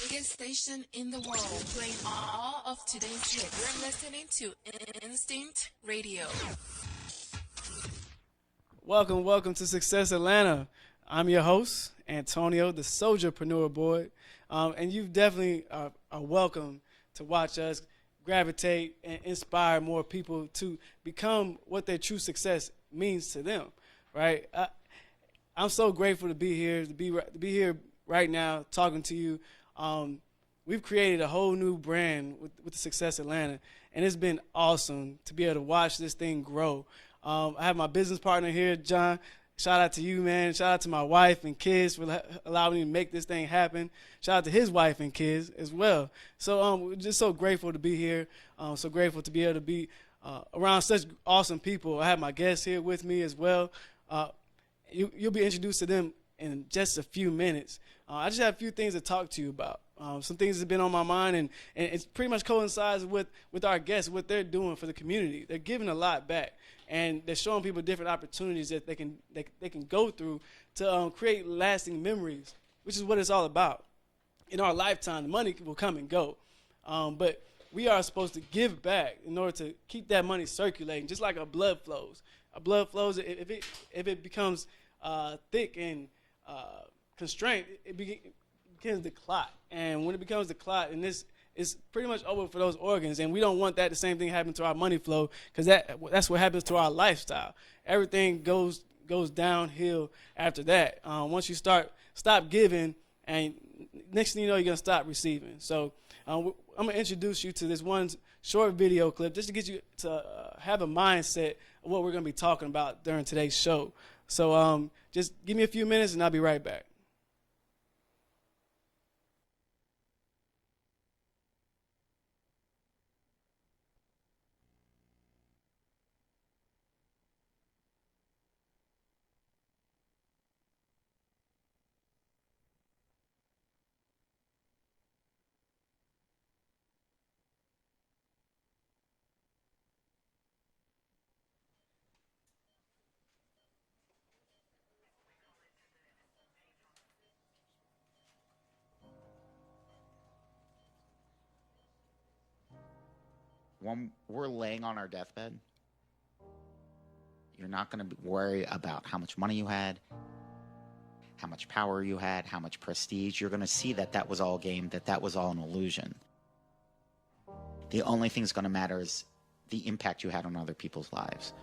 biggest station in the world, playing all of today's hits. You're listening to Instinct Radio. Welcome to Success Atlanta. I'm your host, Antonio, the Soldierpreneur Boy, and you definitely are welcome to watch us gravitate and inspire more people to become what their true success means to them. Right? I'm so grateful to be here, to be here right now talking to you. We've created a whole new brand with the Success Atlanta, and it's been awesome to be able to watch this thing grow. I have my business partner here, John. Shout out to you, man. Shout out to my wife and kids for allowing me to make this thing happen. Shout out to his wife and kids as well. So we're just so grateful to be here. So grateful to be able to be around such awesome people. I have my guests here with me as well. You'll be introduced to them in just a few minutes. I just have a few things to talk to you about. Some things that have been on my mind, and it pretty much coincides with our guests, what they're doing for the community. They're giving a lot back, and they're showing people different opportunities that they can go through to create lasting memories, which is what it's all about. In our lifetime, the money will come and go, but we are supposed to give back in order to keep that money circulating, just like our blood flows. Our blood flows, if it becomes thick and constrained, it begins to clot. And when it becomes the clot, and this is pretty much over for those organs, and we don't want that the same thing happen to our money flow, because that's what happens to our lifestyle. Everything goes downhill after that. Once you stop giving, and next thing you know, you're going to stop receiving. So I'm going to introduce you to this one short video clip just to get you to have a mindset of what we're going to be talking about during today's show. So just give me a few minutes, and I'll be right back. When we're laying on our deathbed, you're not going to worry about how much money you had, how much power you had, how much prestige. You're going to see that was all game, that was all an illusion. The only thing that's going to matter is the impact you had on other people's lives.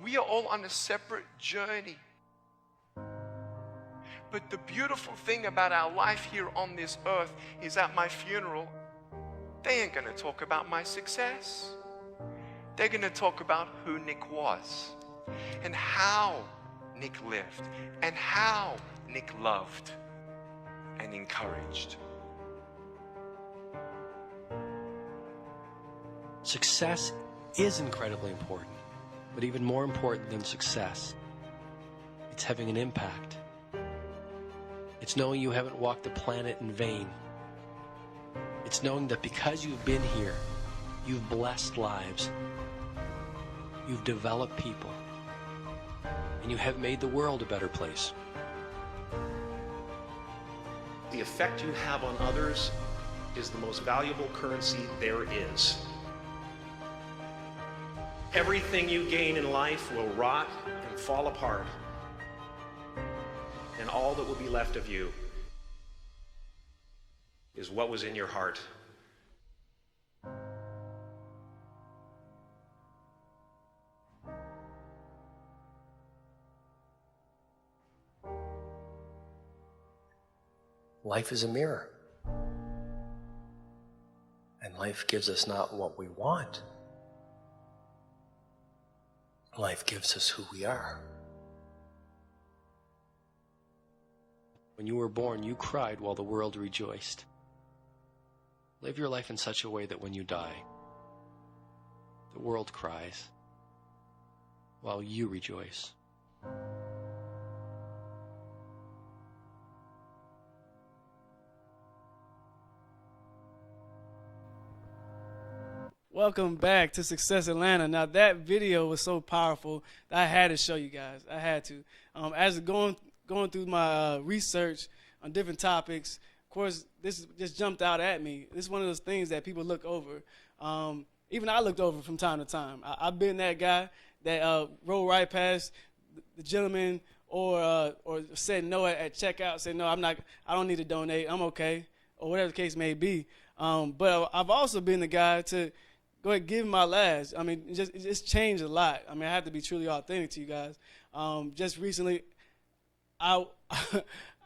We are all on a separate journey. But the beautiful thing about our life here on this earth is at my funeral, they ain't going to talk about my success. They're going to talk about who Nick was and how Nick lived and how Nick loved and encouraged. Success is incredibly important, but even more important than success, it's having an impact. It's knowing you haven't walked the planet in vain. It's knowing that because you've been here, you've blessed lives, you've developed people, and you have made the world a better place. The effect you have on others is the most valuable currency there is. Everything you gain in life will rot and fall apart. And all that will be left of you is what was in your heart. Life is a mirror. And life gives us not what we want. Life gives us who we are. When you were born, you cried while the world rejoiced. Live your life in such a way that when you die, the world cries while you rejoice. Welcome back to Success Atlanta. Now that video was so powerful that I had to show you guys. I had to. As going going through my research on different topics, of course, this just jumped out at me. This is one of those things that people look over. Even I looked over from time to time. I've been that guy that rolled right past the gentleman or said no at checkout, said no, I don't need to donate, I'm okay, or whatever the case may be. But I've also been the guy to go ahead and give my last. I mean, it just changed a lot. I mean, I have to be truly authentic to you guys. Just recently, I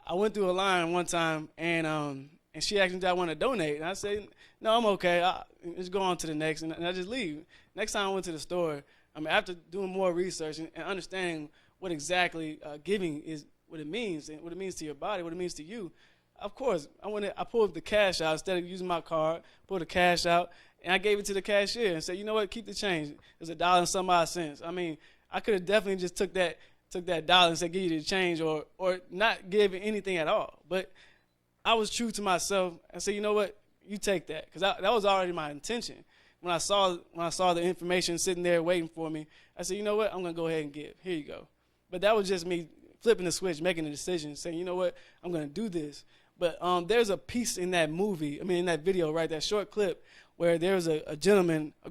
I went through a line one time, and she asked me if I want to donate, and I said, no, I'm okay. Just go on to the next, and I just leave. Next time I went to the store, I mean, after doing more research and understanding what exactly giving is, what it means, and what it means to your body, what it means to you, of course, I pulled the cash out instead of using my card, pulled the cash out, and I gave it to the cashier and said, you know what, keep the change. It was $1 and some odd cents. I mean, I could have definitely just took that $1 and said, give you the change, or not give anything at all. But I was true to myself and said, you know what, you take that, because that was already my intention. When I saw the information sitting there waiting for me, I said, you know what, I'm going to go ahead and give. Here you go. But that was just me flipping the switch, making a decision, saying, you know what, I'm going to do this. But there's a piece in that movie, in that video, right, that short clip, where there's a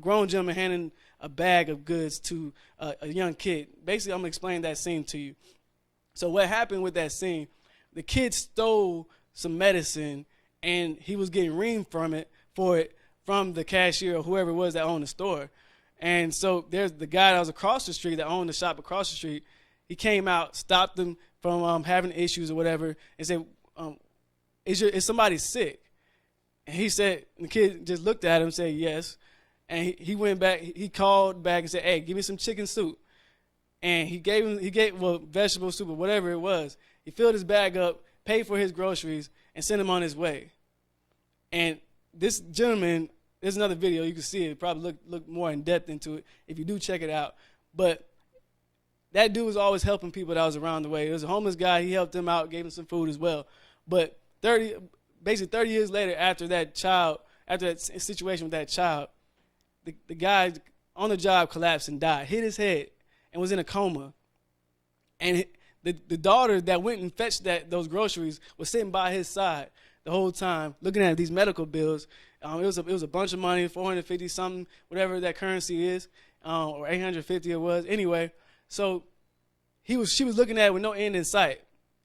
grown gentleman handing a bag of goods to a young kid. Basically, I'm going to explain that scene to you. So what happened with that scene, the kid stole some medicine, and he was getting reamed for it from the cashier or whoever it was that owned the store. And so there's the guy that was across the street, that owned the shop across the street. He came out, stopped them from having issues or whatever, and said, is somebody sick? And he said, the kid just looked at him and said, yes. And he went back, he called back and said, hey, give me some chicken soup. And he gave vegetable soup or whatever it was. He filled his bag up, paid for his groceries, and sent him on his way. And this gentleman, there's another video, you can see it, probably look more in depth into it if you do check it out. But that dude was always helping people that was around the way. There was a homeless guy, he helped him out, gave him some food as well. But 30 years later, after that situation with that child, the guy on the job collapsed and died, hit his head, and was in a coma. And the daughter that went and fetched those groceries was sitting by his side the whole time, looking at these medical bills. It was a bunch of money, 450 something, whatever that currency is, or 850 it was. Anyway, so she was looking at it with no end in sight,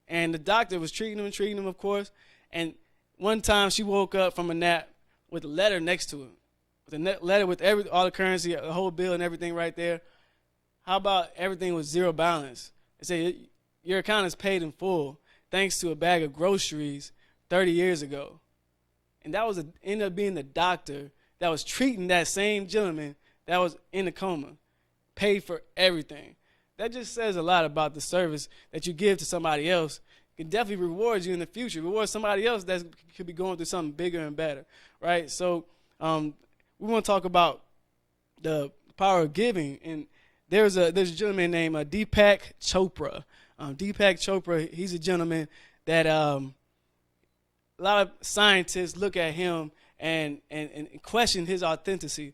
and the doctor was treating him, of course. And one time she woke up from a nap with a letter next to him, with a letter with all the currency, the whole bill and everything right there. How about everything was zero balance? It said, your account is paid in full thanks to a bag of groceries 30 years ago. And that ended up being the doctor that was treating that same gentleman that was in a coma, paid for everything. That just says a lot about the service that you give to somebody else. It can definitely reward you in the future, reward somebody else that could be going through something bigger and better, right? So we want to talk about the power of giving. And there's a gentleman named Deepak Chopra. Deepak Chopra, he's a gentleman that a lot of scientists look at him and question his authenticity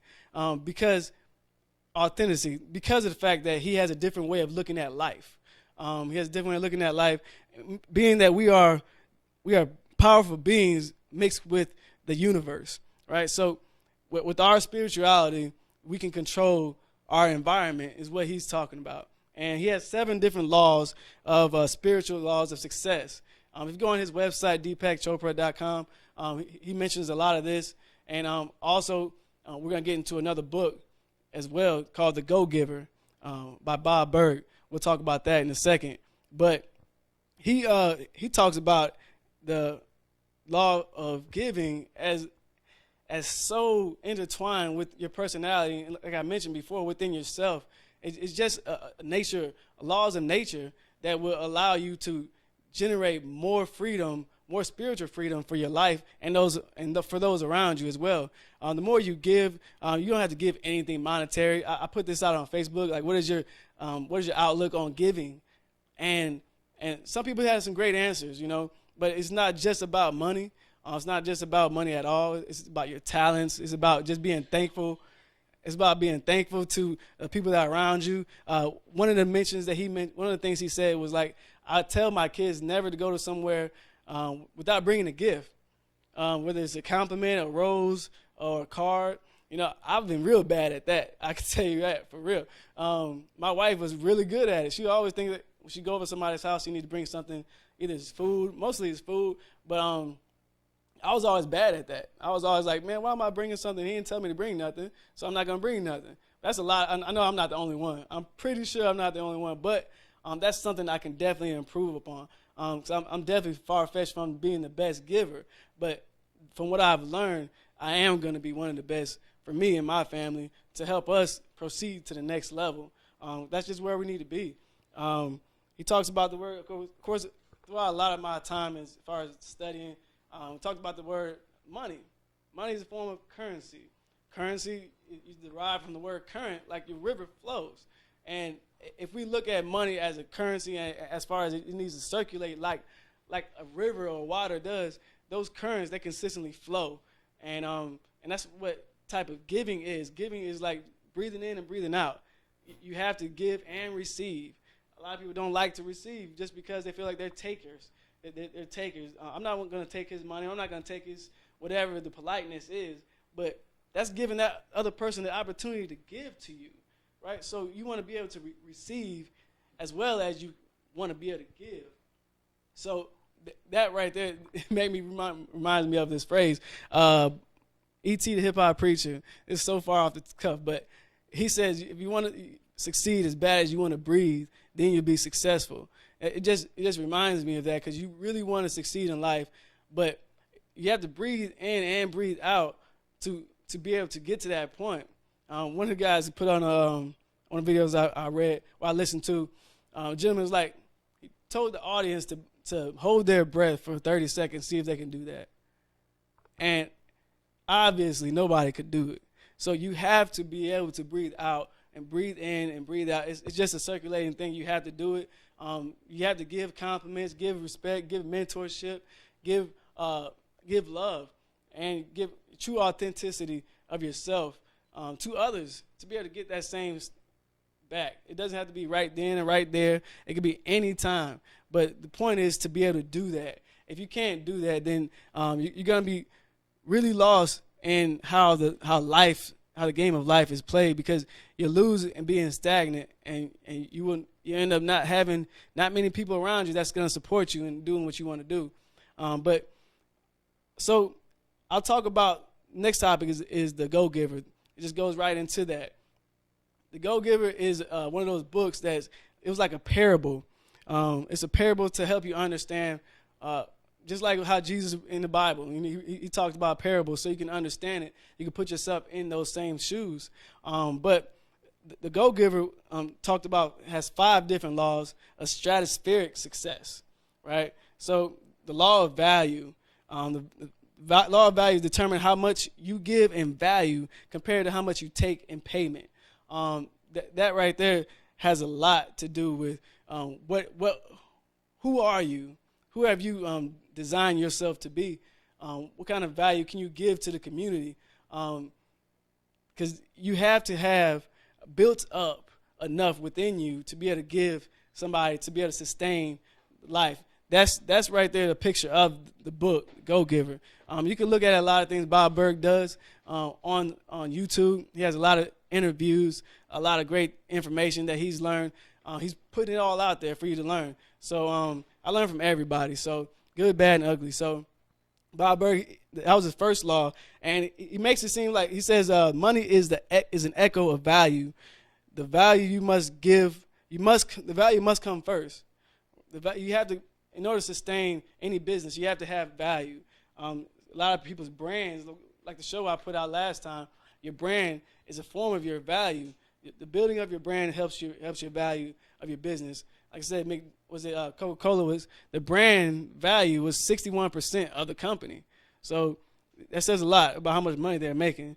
because of the fact that he has a different way of looking at life. He has a different way of looking at life, being that we are powerful beings mixed with the universe, right? So with our spirituality, we can control our environment, is what he's talking about. And he has 7 different laws of spiritual laws of success. If you go on his website, deepakchopra.com, he mentions a lot of this. And also, we're going to get into another book as well called The Go-Giver by Bob Burg. We'll talk about that in a second. But he talks about the law of giving as so intertwined with your personality, and like I mentioned before, within yourself. It's just laws of nature that will allow you to generate more freedom, more spiritual freedom for your life and for those around you as well. The more you give, you don't have to give anything monetary. I put this out on Facebook. Like, what is your outlook on giving? And some people have some great answers, but it's not just about money. It's not just about money at all. It's about your talents. It's about just being thankful. It's about being thankful to the people that are around you. One of the things he said was like, I tell my kids never to go to somewhere without bringing a gift, whether it's a compliment, a rose, or a card. You know, I've been real bad at that. I can tell you that for real. My wife was really good at it. She always thinks that when she go over to somebody's house, she needs to bring something, either it's food, mostly it's food, but I was always bad at that. I was always like, man, why am I bringing something? He didn't tell me to bring nothing, so I'm not going to bring nothing. That's a lot. I know I'm not the only one. I'm pretty sure I'm not the only one, but that's something I can definitely improve upon. So I'm definitely far-fetched from being the best giver, but from what I've learned, I am going to be one of the best for me and my family to help us proceed to the next level. That's just where we need to be. He talks about the word, of course, throughout a lot of my time as far as studying, we talked about the word money. Money is a form of currency. Currency is derived from the word current, like your river flows. And if we look at money as a currency, as far as it needs to circulate like a river or water does, those currents, they consistently flow. And that's what type of giving is. Giving is like breathing in and breathing out. You have to give and receive. A lot of people don't like to receive just because they feel like they're takers. They're takers. I'm not going to take his money. I'm not going to take his whatever the politeness is. But that's giving that other person the opportunity to give to you, right? So you want to be able to receive as well as you want to be able to give. So that right there made me reminds me of this phrase. E.T. the hip-hop preacher is so far off the cuff, but he says if you want to succeed as bad as you want to breathe, then you'll be successful. It just reminds me of that, because you really want to succeed in life, but you have to breathe in and breathe out to be able to get to that point. One of the guys put on one of the videos I read or I listened to, a gentleman was like, he told the audience to hold their breath for 30 seconds, see if they can do that. And obviously nobody could do it. So you have to be able to breathe out and breathe in and breathe out. It's just a circulating thing. You have to do it. You have to give compliments, give respect, give mentorship, give love, and give true authenticity of yourself to others to be able to get that same back. It doesn't have to be right then and right there. It could be any time. But the point is to be able to do that. If you can't do that, then you're going to be really lost in how the game of life is played, because you lose and being stagnant, and you end up not having not many people around you that's going to support you in doing what you want to do. But so I'll talk about next topic is the Go-Giver. It just goes right into that. The Go-Giver is one of those books it was like a parable. It's a parable to help you understand, just like how Jesus in the Bible, he talked about parables so you can understand it. You can put yourself in those same shoes. But the Go-Giver has 5 different laws of stratospheric success, right? So the law of value, law of value determines how much you give in value compared to how much you take in payment. That right there has a lot to do with who are you? Who have you designed yourself to be? What kind of value can you give to the community? Because you have to have built up enough within you to be able to give somebody, to be able to sustain life. That's right there, the picture of the book, Go-Giver. You can look at a lot of things Bob Burg does on YouTube. He has a lot of interviews, a lot of great information that he's learned. He's putting it all out there for you to learn. So I learned from everybody, so good, bad, and ugly. So Bob Burg, that was his first law, and he makes it seem like, he says money is an echo of value. The value you must give, the value must come first. You have to, in order to sustain any business, you have to have value. A lot of people's brands, like the show I put out last time, your brand is a form of your value. The building of your brand helps your value of your business. Like I said, Coca-Cola was, the brand value was 61% of the company. So that says a lot about how much money they're making.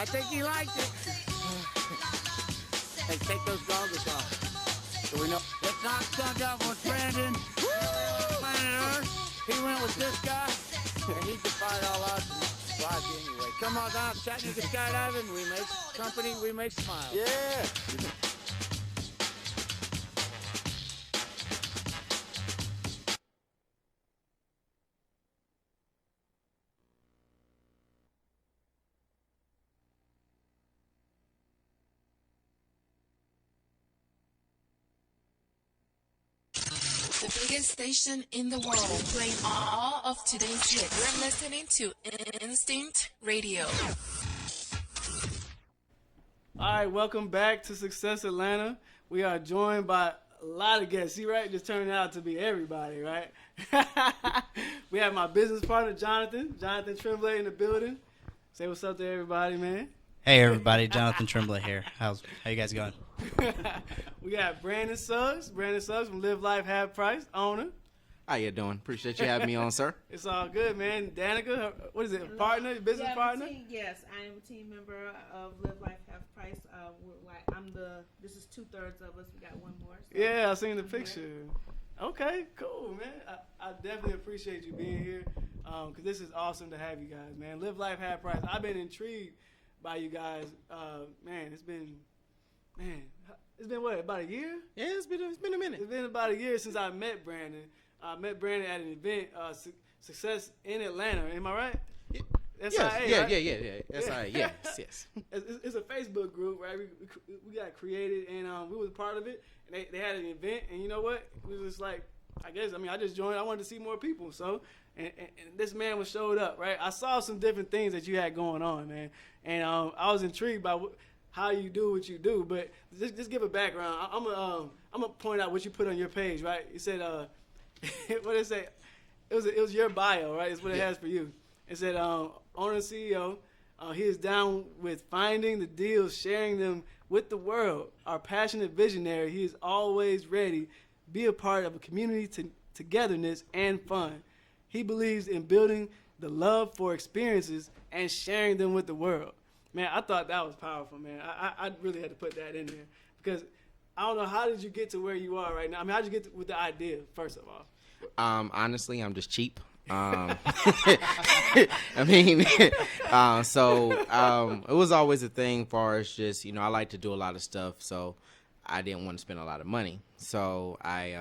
think he liked it. Hey, take those goggles off. So we know. Let's not stunt off with Brandon. Planet Earth. He went with this guy, and he defied all odds and flies anyway. Come on down, Chattanooga skydiving. We make company, we make smiles. Yeah. The biggest station in the world, playing all of today's hits. You're listening to Instinct Radio. All right, welcome back to Success Atlanta. We are joined by a lot of guests. See, right? Just turned out to be everybody, right? We have my business partner, Jonathan Tremblay in the building. Say what's up to everybody, man. Hey, everybody. Jonathan Tremblay here. How you guys going? We got Brandon Suggs from Live Life Half Price, owner. How you doing? Appreciate you having me on, sir. It's all good, man. Danica, what is it, partner, business partner? Yes, I am a team member of Live Life Half Price. This is 2/3 of us. We got one more. So Yeah, I seen the picture. Okay, cool, man. I definitely appreciate you being here because this is awesome to have you guys, man. Live Life Half Price. I've been intrigued by you guys. It's been what, about a year? Yeah, it's been a minute. It's been about a year since I met Brandon. I met Brandon at an event, Success in Atlanta. Am I right? Yeah. SIA, Yes, right? yeah. SIA, yes. It's a Facebook group, right? We got created, and we was part of it. And they had an event, and you know what? We was just like, I just joined. I wanted to see more people. So, and this man was showed up, right? I saw some different things that you had going on, man. And I was intrigued by how you do what you do. But just give a background. I'm gonna point out what you put on your page, right? You said, what did it say? It was your bio, right? It's what it has for you. It said, owner and CEO, he is down with finding the deals, sharing them with the world. Our passionate visionary, he is always ready. Be a part of a community togetherness and fun. He believes in building the love for experiences and sharing them with the world. Man, I thought that was powerful, man. I really had to put that in there because I don't know, how did you get to where you are right now? I mean, how did you get with the idea, first of all? Honestly, I'm just cheap. It was always a thing far as just, I like to do a lot of stuff, so I didn't want to spend a lot of money. So I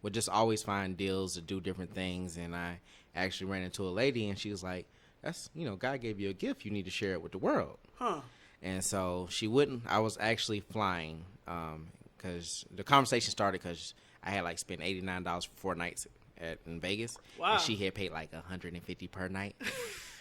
would just always find deals to do different things, and I actually ran into a lady, and she was like, that's, God gave you a gift. You need to share it with the world. Huh. And so she wouldn't. I was actually flying because the conversation started because I had spent $89 for 4 nights in Vegas. Wow. And she had paid $150 per night.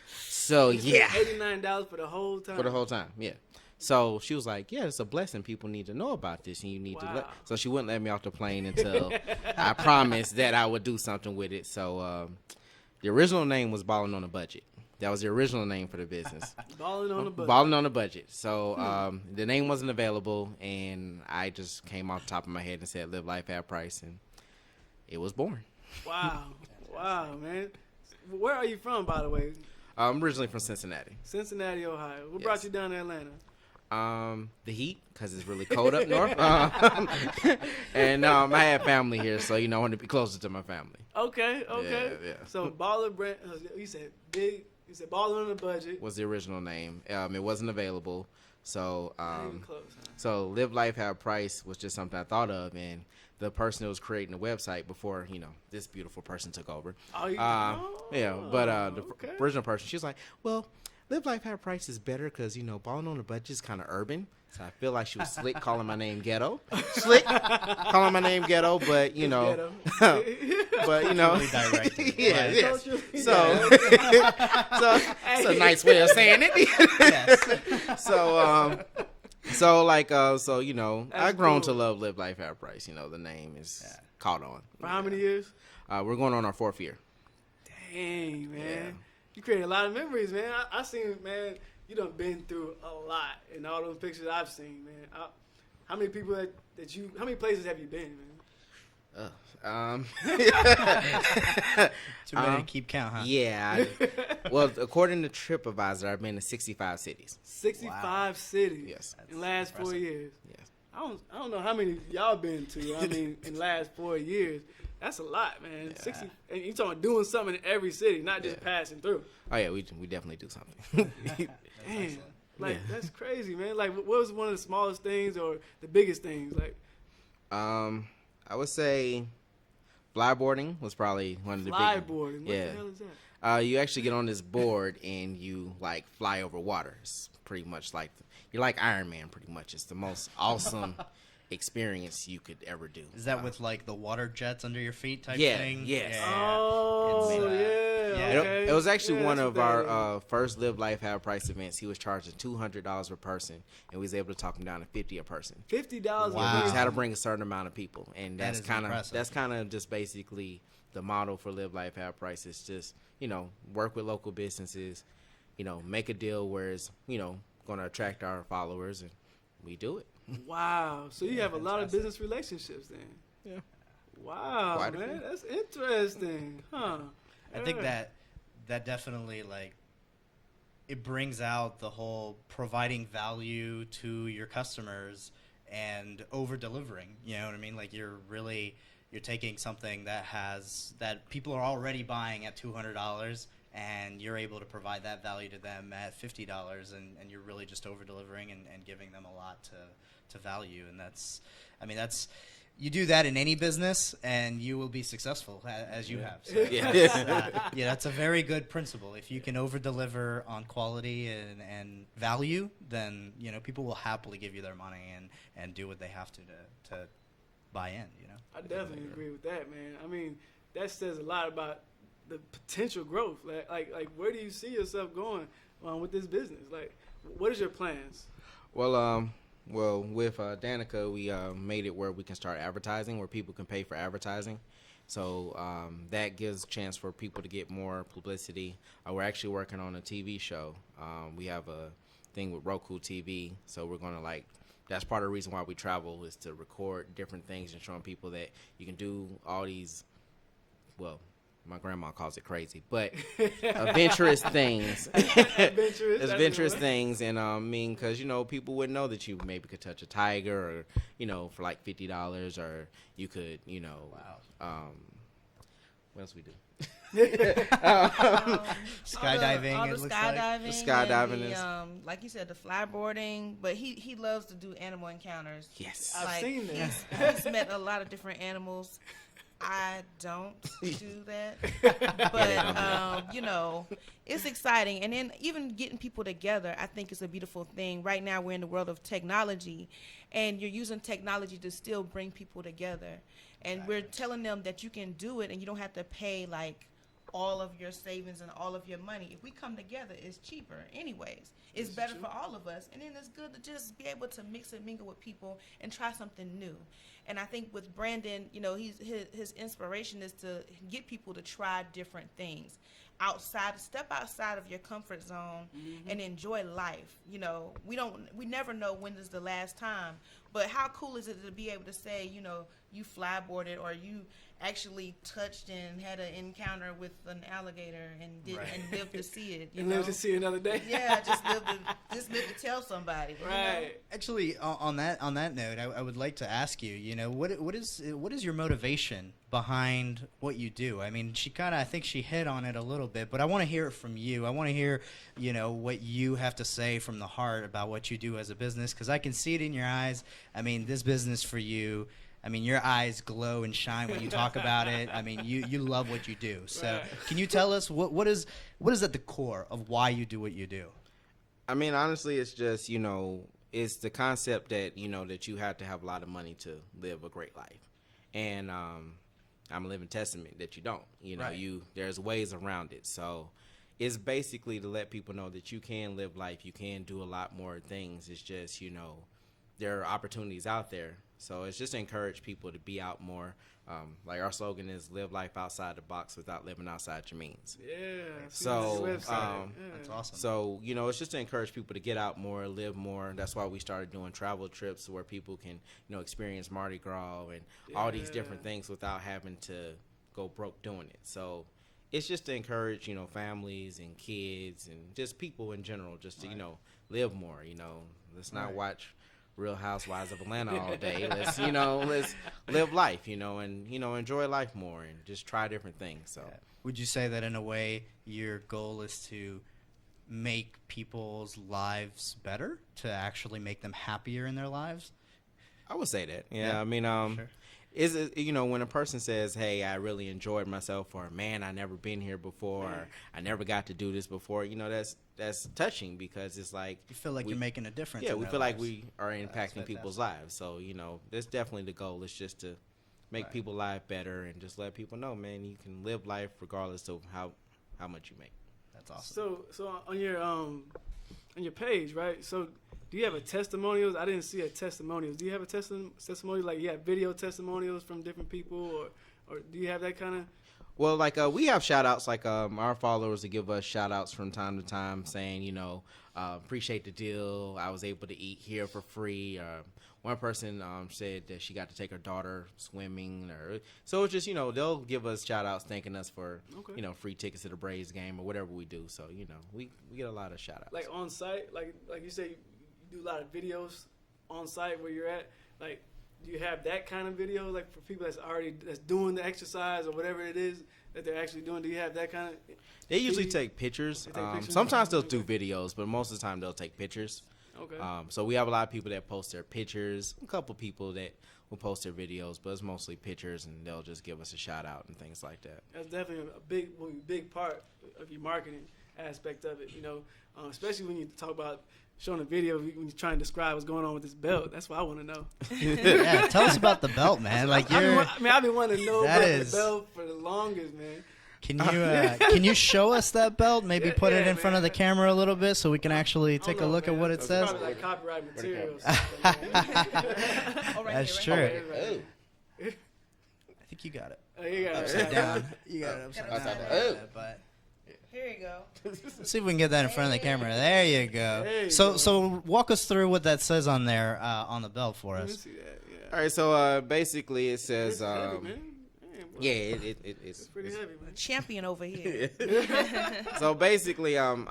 So yeah, $89 for the whole time. For the whole time, yeah. So she was like, "Yeah, it's a blessing. People need to know about this, and you need to." So she wouldn't let me off the plane until I promised that I would do something with it. So the original name was Balling on a Budget. That was the original name for the business. Balling on a budget. Balling on a budget. So the name wasn't available, and I just came off the top of my head and said, "Live Life Half Price," and it was born. Wow, man. Where are you from, by the way? I'm originally from Cincinnati. Cincinnati, Ohio. What brought you down to Atlanta? The heat, because it's really cold up north. And I have family here, so, I want to be closer to my family. Okay. Yeah. So, Baller Brand, you said Baller on a Budget. Was the original name. It wasn't available. So, Not even close, huh? So Live Life Have Price was just something I thought of, and the person that was creating the website before, this beautiful person took over. The original person, she was like, well, Live Life Have Price is better because, Balling on the Budget is kind of urban. So I feel like she was slick calling my name ghetto. Slick calling my name ghetto, but, Ghetto. Really directed. Yeah. Right. So it's a nice way of saying it. Yes. I've grown to love Live Life Have Price. The name is caught on. For how many years? We're going on our 4th year. Dang, man. Yeah. You created a lot of memories, man. I seen, man, you done been through a lot in all those pictures I've seen, man. How many people how many places have you been, man? Too many to keep count, huh? Yeah. Well, according to TripAdvisor, I've been to 65 cities. 65 cities. Yes. In the last 4 years. Yes. I don't know how many y'all been to. I mean, in the last 4 years. That's a lot, man. Yeah. 60. And you're talking about doing something in every city, not just passing through. Oh, yeah, we definitely do something. Damn. Like, that's crazy, man. Like, what was one of the smallest things or the biggest things? Like, I would say flyboarding was probably one of the biggest. Flyboarding? What the hell is that? You actually get on this board and you, like, fly over water. It's pretty much like, you're like Iron Man, pretty much. It's the most awesome experience you could ever do. Is that with, like, the water jets under your feet type Yeah, thing? yes. Oh, okay. It was actually one of our first Live Life Have Price events. He was charging $200 per person, and we was able to talk him down to $50 a person. $50. Wow. We just had to bring a certain amount of people, and That is that's kind of just basically the model for Live Life Have Price. Is just, you know, work with local businesses, you know, make a deal where it's, you know, going to attract our followers, and we do it. Wow. So you have a lot of business relationships then. Yeah. Wow, Quite a man. few. That's interesting. Huh. I think that definitely, like, it brings out the whole providing value to your customers and over delivering. You know what I mean? Like, you're taking something that people are already buying at $200, and you're able to provide that value to them at $50, and you're really just over delivering and giving them a lot to value. And that's you do that in any business, and you will be successful, as you have. So that's a very good principle. If you can over-deliver on quality and value, then, you know, people will happily give you their money and do what they have to buy in. You know, I definitely agree with that, man. I mean, that says a lot about the potential growth. Like, where do you see yourself going with this business? Like, what is your plans? Well, with Danica, we made it where we can start advertising, where people can pay for advertising. So that gives a chance for people to get more publicity. We're actually working on a TV show. We have a thing with Roku TV, so we're going to, that's part of the reason why we travel, is to record different things and showing people that you can do all these, well, my grandma calls it crazy, but adventurous things. Adventurous things, and because, you know, people wouldn't know that you maybe could touch a tiger, or, you know, for like $50, or you could, you know, what else we do? Skydiving. All the skydiving. The skydiving and is, like you said, the flyboarding. But he loves to do animal encounters. Yes, I've seen that. He's met a lot of different animals. I don't do that, but you know, it's exciting. And then even getting people together, I think is a beautiful thing. Right now, we're in the world of technology, and you're using technology to still bring people together. And we're telling them that you can do it, and you don't have to pay like all of your savings and all of your money. If we come together, it's cheaper anyways. It's better for all of us. And then it's good to just be able to mix and mingle with people and try something new. And I think with Brandon, you know, his inspiration is to get people to try different things. Step outside of your comfort zone and enjoy life. You know, we never know when is the last time, but how cool is it to be able to say, you know, you flyboarded, or you actually touched and had an encounter with an alligator and lived to see it. And live to see another day. Yeah, just live to tell somebody. Right. You know? Actually, on that note, I would like to ask you, you know, what is your motivation behind what you do? I mean, I think she hit on it a little bit, but I want to hear it from you. I want to hear, you know, what you have to say from the heart about what you do as a business, because I can see it in your eyes. I mean, this business for you, I mean, your eyes glow and shine when you talk about it. I mean, you love what you do. So can you tell us what is at the core of why you do what you do? I mean, honestly, it's just, you know, it's the concept that, you know, that you have to have a lot of money to live a great life. And I'm a living testament that you don't. You know, there's ways around it. So it's basically to let people know that you can live life. You can do a lot more things. It's just, you know, there are opportunities out there. So it's just to encourage people to be out more. Like our slogan is live life outside the box without living outside your means. Yeah. So that's awesome. So, it's just to encourage people to get out more, live more. That's why we started doing travel trips where people can, experience Mardi Gras and all these different things without having to go broke doing it. So it's just to encourage, families and kids and just people in general just to, live more, Let's not watch Real Housewives of Atlanta all day. Let's, let's live life, and, enjoy life more and just try different things. So would you say that in a way your goal is to make people's lives better, to actually make them happier in their lives? I would say that. Yeah. I mean, Sure. is it, when a person says, hey, I really enjoyed myself, or man, I never been here before, or I never got to do this before, that's touching, because it's like You feel like you're making a difference. Yeah, in we their feel like lives. we are impacting people's lives. So, that's definitely the goal, is just to make people's life better and just let people know, man, you can live life regardless of how much you make. That's awesome. So on your page, right? So do you have a testimonials? I didn't see a testimonials. Do you have a testimonial, like you have video testimonials from different people, or do you have that kind of? Well, like we have shout outs, like our followers will give us shout outs from time to time saying, appreciate the deal. I was able to eat here for free. One person said that she got to take her daughter swimming. So it's just, they'll give us shout outs thanking us for, free tickets to the Braves game or whatever we do. So, we get a lot of shout outs. Like on site, like you say, you do a lot of videos on site where you're at. Like, do you have that kind of video, like for people that's doing the exercise or whatever it is that they're actually doing? Do you have that kind of? They usually take pictures. Sometimes they'll do videos, but most of the time they'll take pictures. Okay. So we have a lot of people that post their pictures, a couple people that will post their videos, but it's mostly pictures, and they'll just give us a shout out and things like that. That's definitely a big part of your marketing aspect of it, especially when you talk about showing a video when you're trying to describe what's going on with this belt. That's what I want to know. Yeah, tell us about the belt, man. Like I've been wanting to know about the belt for the longest, man. Can you show us that belt? Maybe put it in front of the camera a little bit so we can actually take a look at what it says. Probably like copyright material. That's true. I think you got it. Oh, you got it upside down. You got it upside down. But here you go. let's see if we can get that in front of the camera. There you go. So walk us through what that says on there on the belt for us. See that, yeah. All right, so basically it says, It's heavy, man. yeah, it's pretty heavy, man. Champion over here. So basically, I've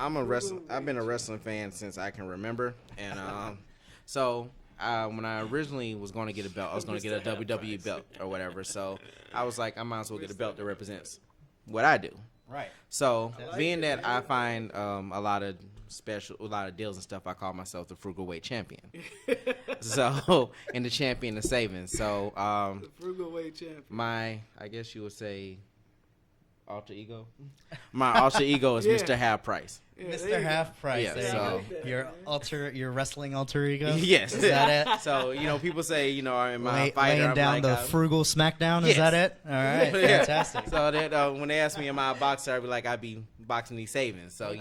been a wrestling fan since I can remember, and so when I originally was going to get a belt, I was going to get a WWE belt or whatever. So I was like, I might as well get a belt that represents what I do. Right. So being that I find a lot of deals and stuff, I call myself the frugal weight champion. So, and the champion of savings. So, the frugal weight champion. I guess you would say, alter ego. My alter ego is Mr. Half Price. Yeah, Mr. Half Price. Yeah, there so your wrestling alter ego. Yes, is that it? So people say am I a fighter? Laying down the frugal SmackDown. Is that it? All right, fantastic. So that when they ask me am I a boxer, I'd be like I'd be boxing these savings. So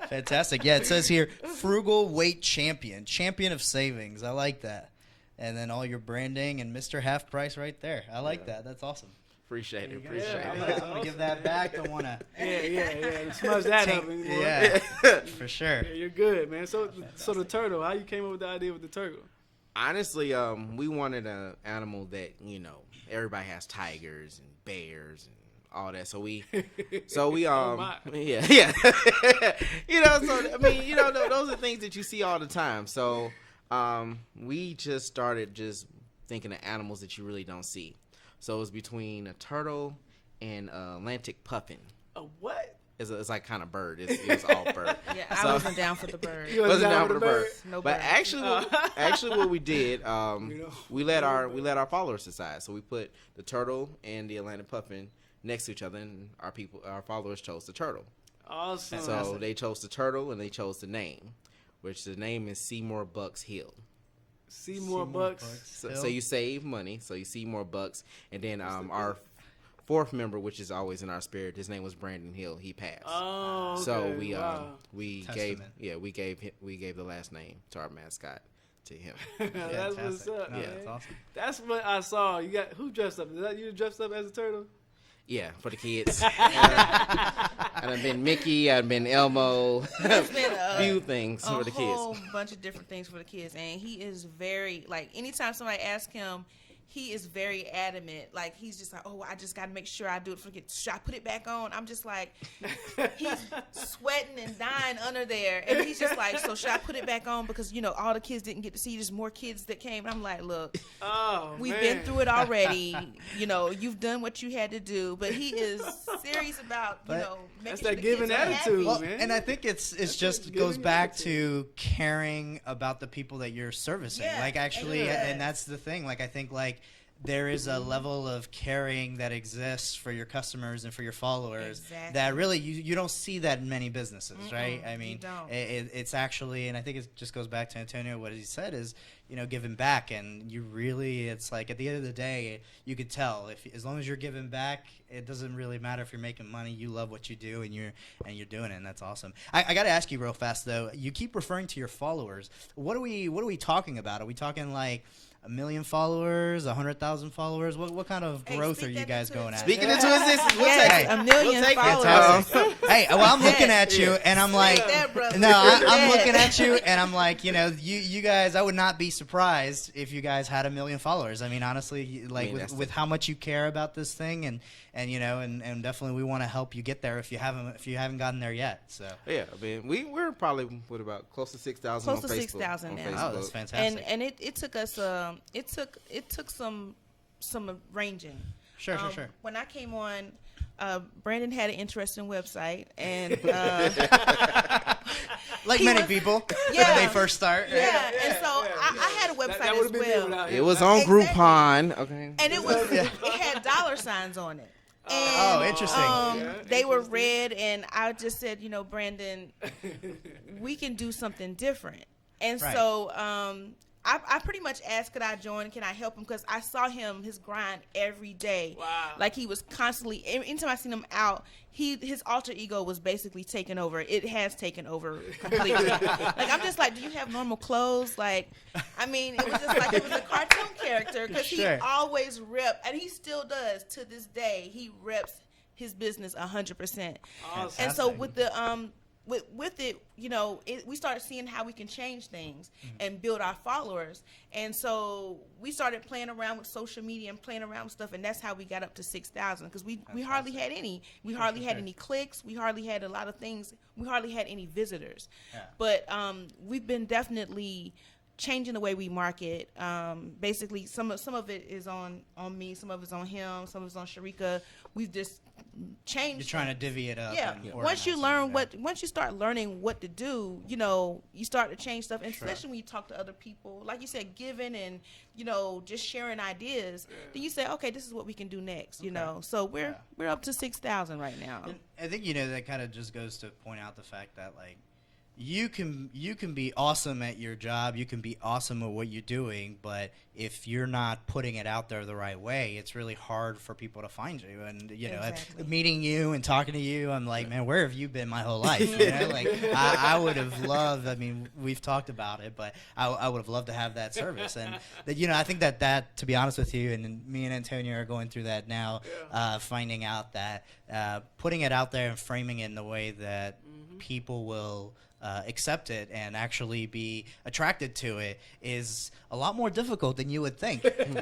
fantastic. Yeah, it says here frugal weight champion of savings. I like that. And then all your branding and Mr. Half Price right there. I like that. That's awesome. Appreciate it. I'm gonna give that back. Don't wanna. Yeah. Smudge that up. Yeah, for sure. Yeah, you're good, man. So the turtle. How you came up with the idea with the turtle? Honestly, we wanted an animal that everybody has tigers and bears and all that. So we yeah. So I mean, those are things that you see all the time. So we just started just thinking of animals that you really don't see. So it was between a turtle and Atlantic puffin. A what? It's like kind of bird. It was all bird. Yeah, I wasn't down for the bird. You wasn't down for the bird? No but bird. actually, what we did, we let our followers decide. So we put the turtle and the Atlantic puffin next to each other, and our followers chose the turtle. Awesome. So they chose the turtle and they chose the name, which the name is Seymour Bucks Hill. Seymour Bucks. So you save money. So you see more bucks, and then our fourth member, which is always in our spirit, his name was Brandon Hill. He passed. Oh, okay. So we wow. we gave the last name to our mascot, to him. That's what's up, No, man. that's awesome. That's what I saw. You got who dressed up? Is that you dressed up as a turtle? Yeah, for the kids. I've been Mickey. I've been Elmo. It's been few things for the a kids. whole bunch of different things for the kids, and he is very like. Anytime somebody asks him, he is very adamant. Like he's just like, oh, I just got to make sure I do it. Should I put it back on? I'm just like, he's sweating and dying under there, and he's just like, so should I put it back on because all the kids didn't get to see. There's more kids that came. And I'm like, look, we've been through it already. You've done what you had to do, but he is serious about making that's sure that the giving kids are attitude, happy. man. And I think it's just goes back to caring about the people that you're servicing. Yeah, like actually, it does. and that's the thing. Like I think like there is a level of caring that exists for your customers and for your followers that really you don't see that in many businesses, right? I mean, it's actually, and I think it just goes back to Antonio. What he said is, giving back, and you really, it's like at the end of the day, you could tell as long as you're giving back, it doesn't really matter if you're making money. You love what you do, and you're doing it, and that's awesome. I got to ask you real fast though. You keep referring to your followers. What are we talking about? Are we talking like 1 million followers, 100,000 followers? What kind of growth are you guys going at? Speaking into existence, we'll Yes, take it. 1 million We'll take followers. it. Hey, well, I'm looking at you, and I'm like, no, I'm looking at you, and I'm like, you guys, I would not be surprised if you guys had 1 million followers. I mean, honestly, like with how much you care about this thing, and definitely we want to help you get there if you haven't gotten there yet. So Yeah, I mean, we're probably about close to 6,000 on Facebook. Close to 6,000 now. Oh, that's fantastic. And it took us it took some arranging. Sure. When I came on, Brandon had an interesting website, and like many people, when they first start. Right? Yeah, and so I had a website that as well. It was on Groupon. Okay. And it had dollar signs on it. And, interesting. They were red, and I just said, Brandon, we can do something different. And so I pretty much asked, could I join? Can I help him? Because I saw his grind every day. Wow. Like he was constantly, anytime I seen him out, his alter ego was basically taken over. It has taken over completely. Like I'm just like, do you have normal clothes? Like, I mean, it was just like it was a cartoon character because he always repped, and he still does to this day. He reps his business 100%. Awesome. And so with the with it, we started seeing how we can change things and build our followers. And so we started playing around with social media and playing around with stuff, and that's how we got up to 6,000 because we hardly had any. We hardly had any clicks. We hardly had a lot of things. We hardly had any visitors. Yeah. But we've been definitely changing the way we market. Basically, some of it is on me, some of it's on him, some of it's on Sharika. We've just changed. You're trying to divvy it up. Yeah. Once you learn once you start learning what to do, you start to change stuff. And especially when you talk to other people, like you said, giving and just sharing ideas. Then you say, okay, this is what we can do next. So we're up to 6,000 right now. And I think that kind of just goes to point out the fact that like. You can be awesome at your job. You can be awesome at what you're doing, but if you're not putting it out there the right way, it's really hard for people to find you. And meeting you and talking to you, I'm like, man, where have you been my whole life? Like I would have loved. I mean, we've talked about it, but I would have loved to have that service. And I think that to be honest with you, and me and Antonio are going through that now, finding out that putting it out there and framing it in the way that people will. Accept it and actually be attracted to it is a lot more difficult than you would think. And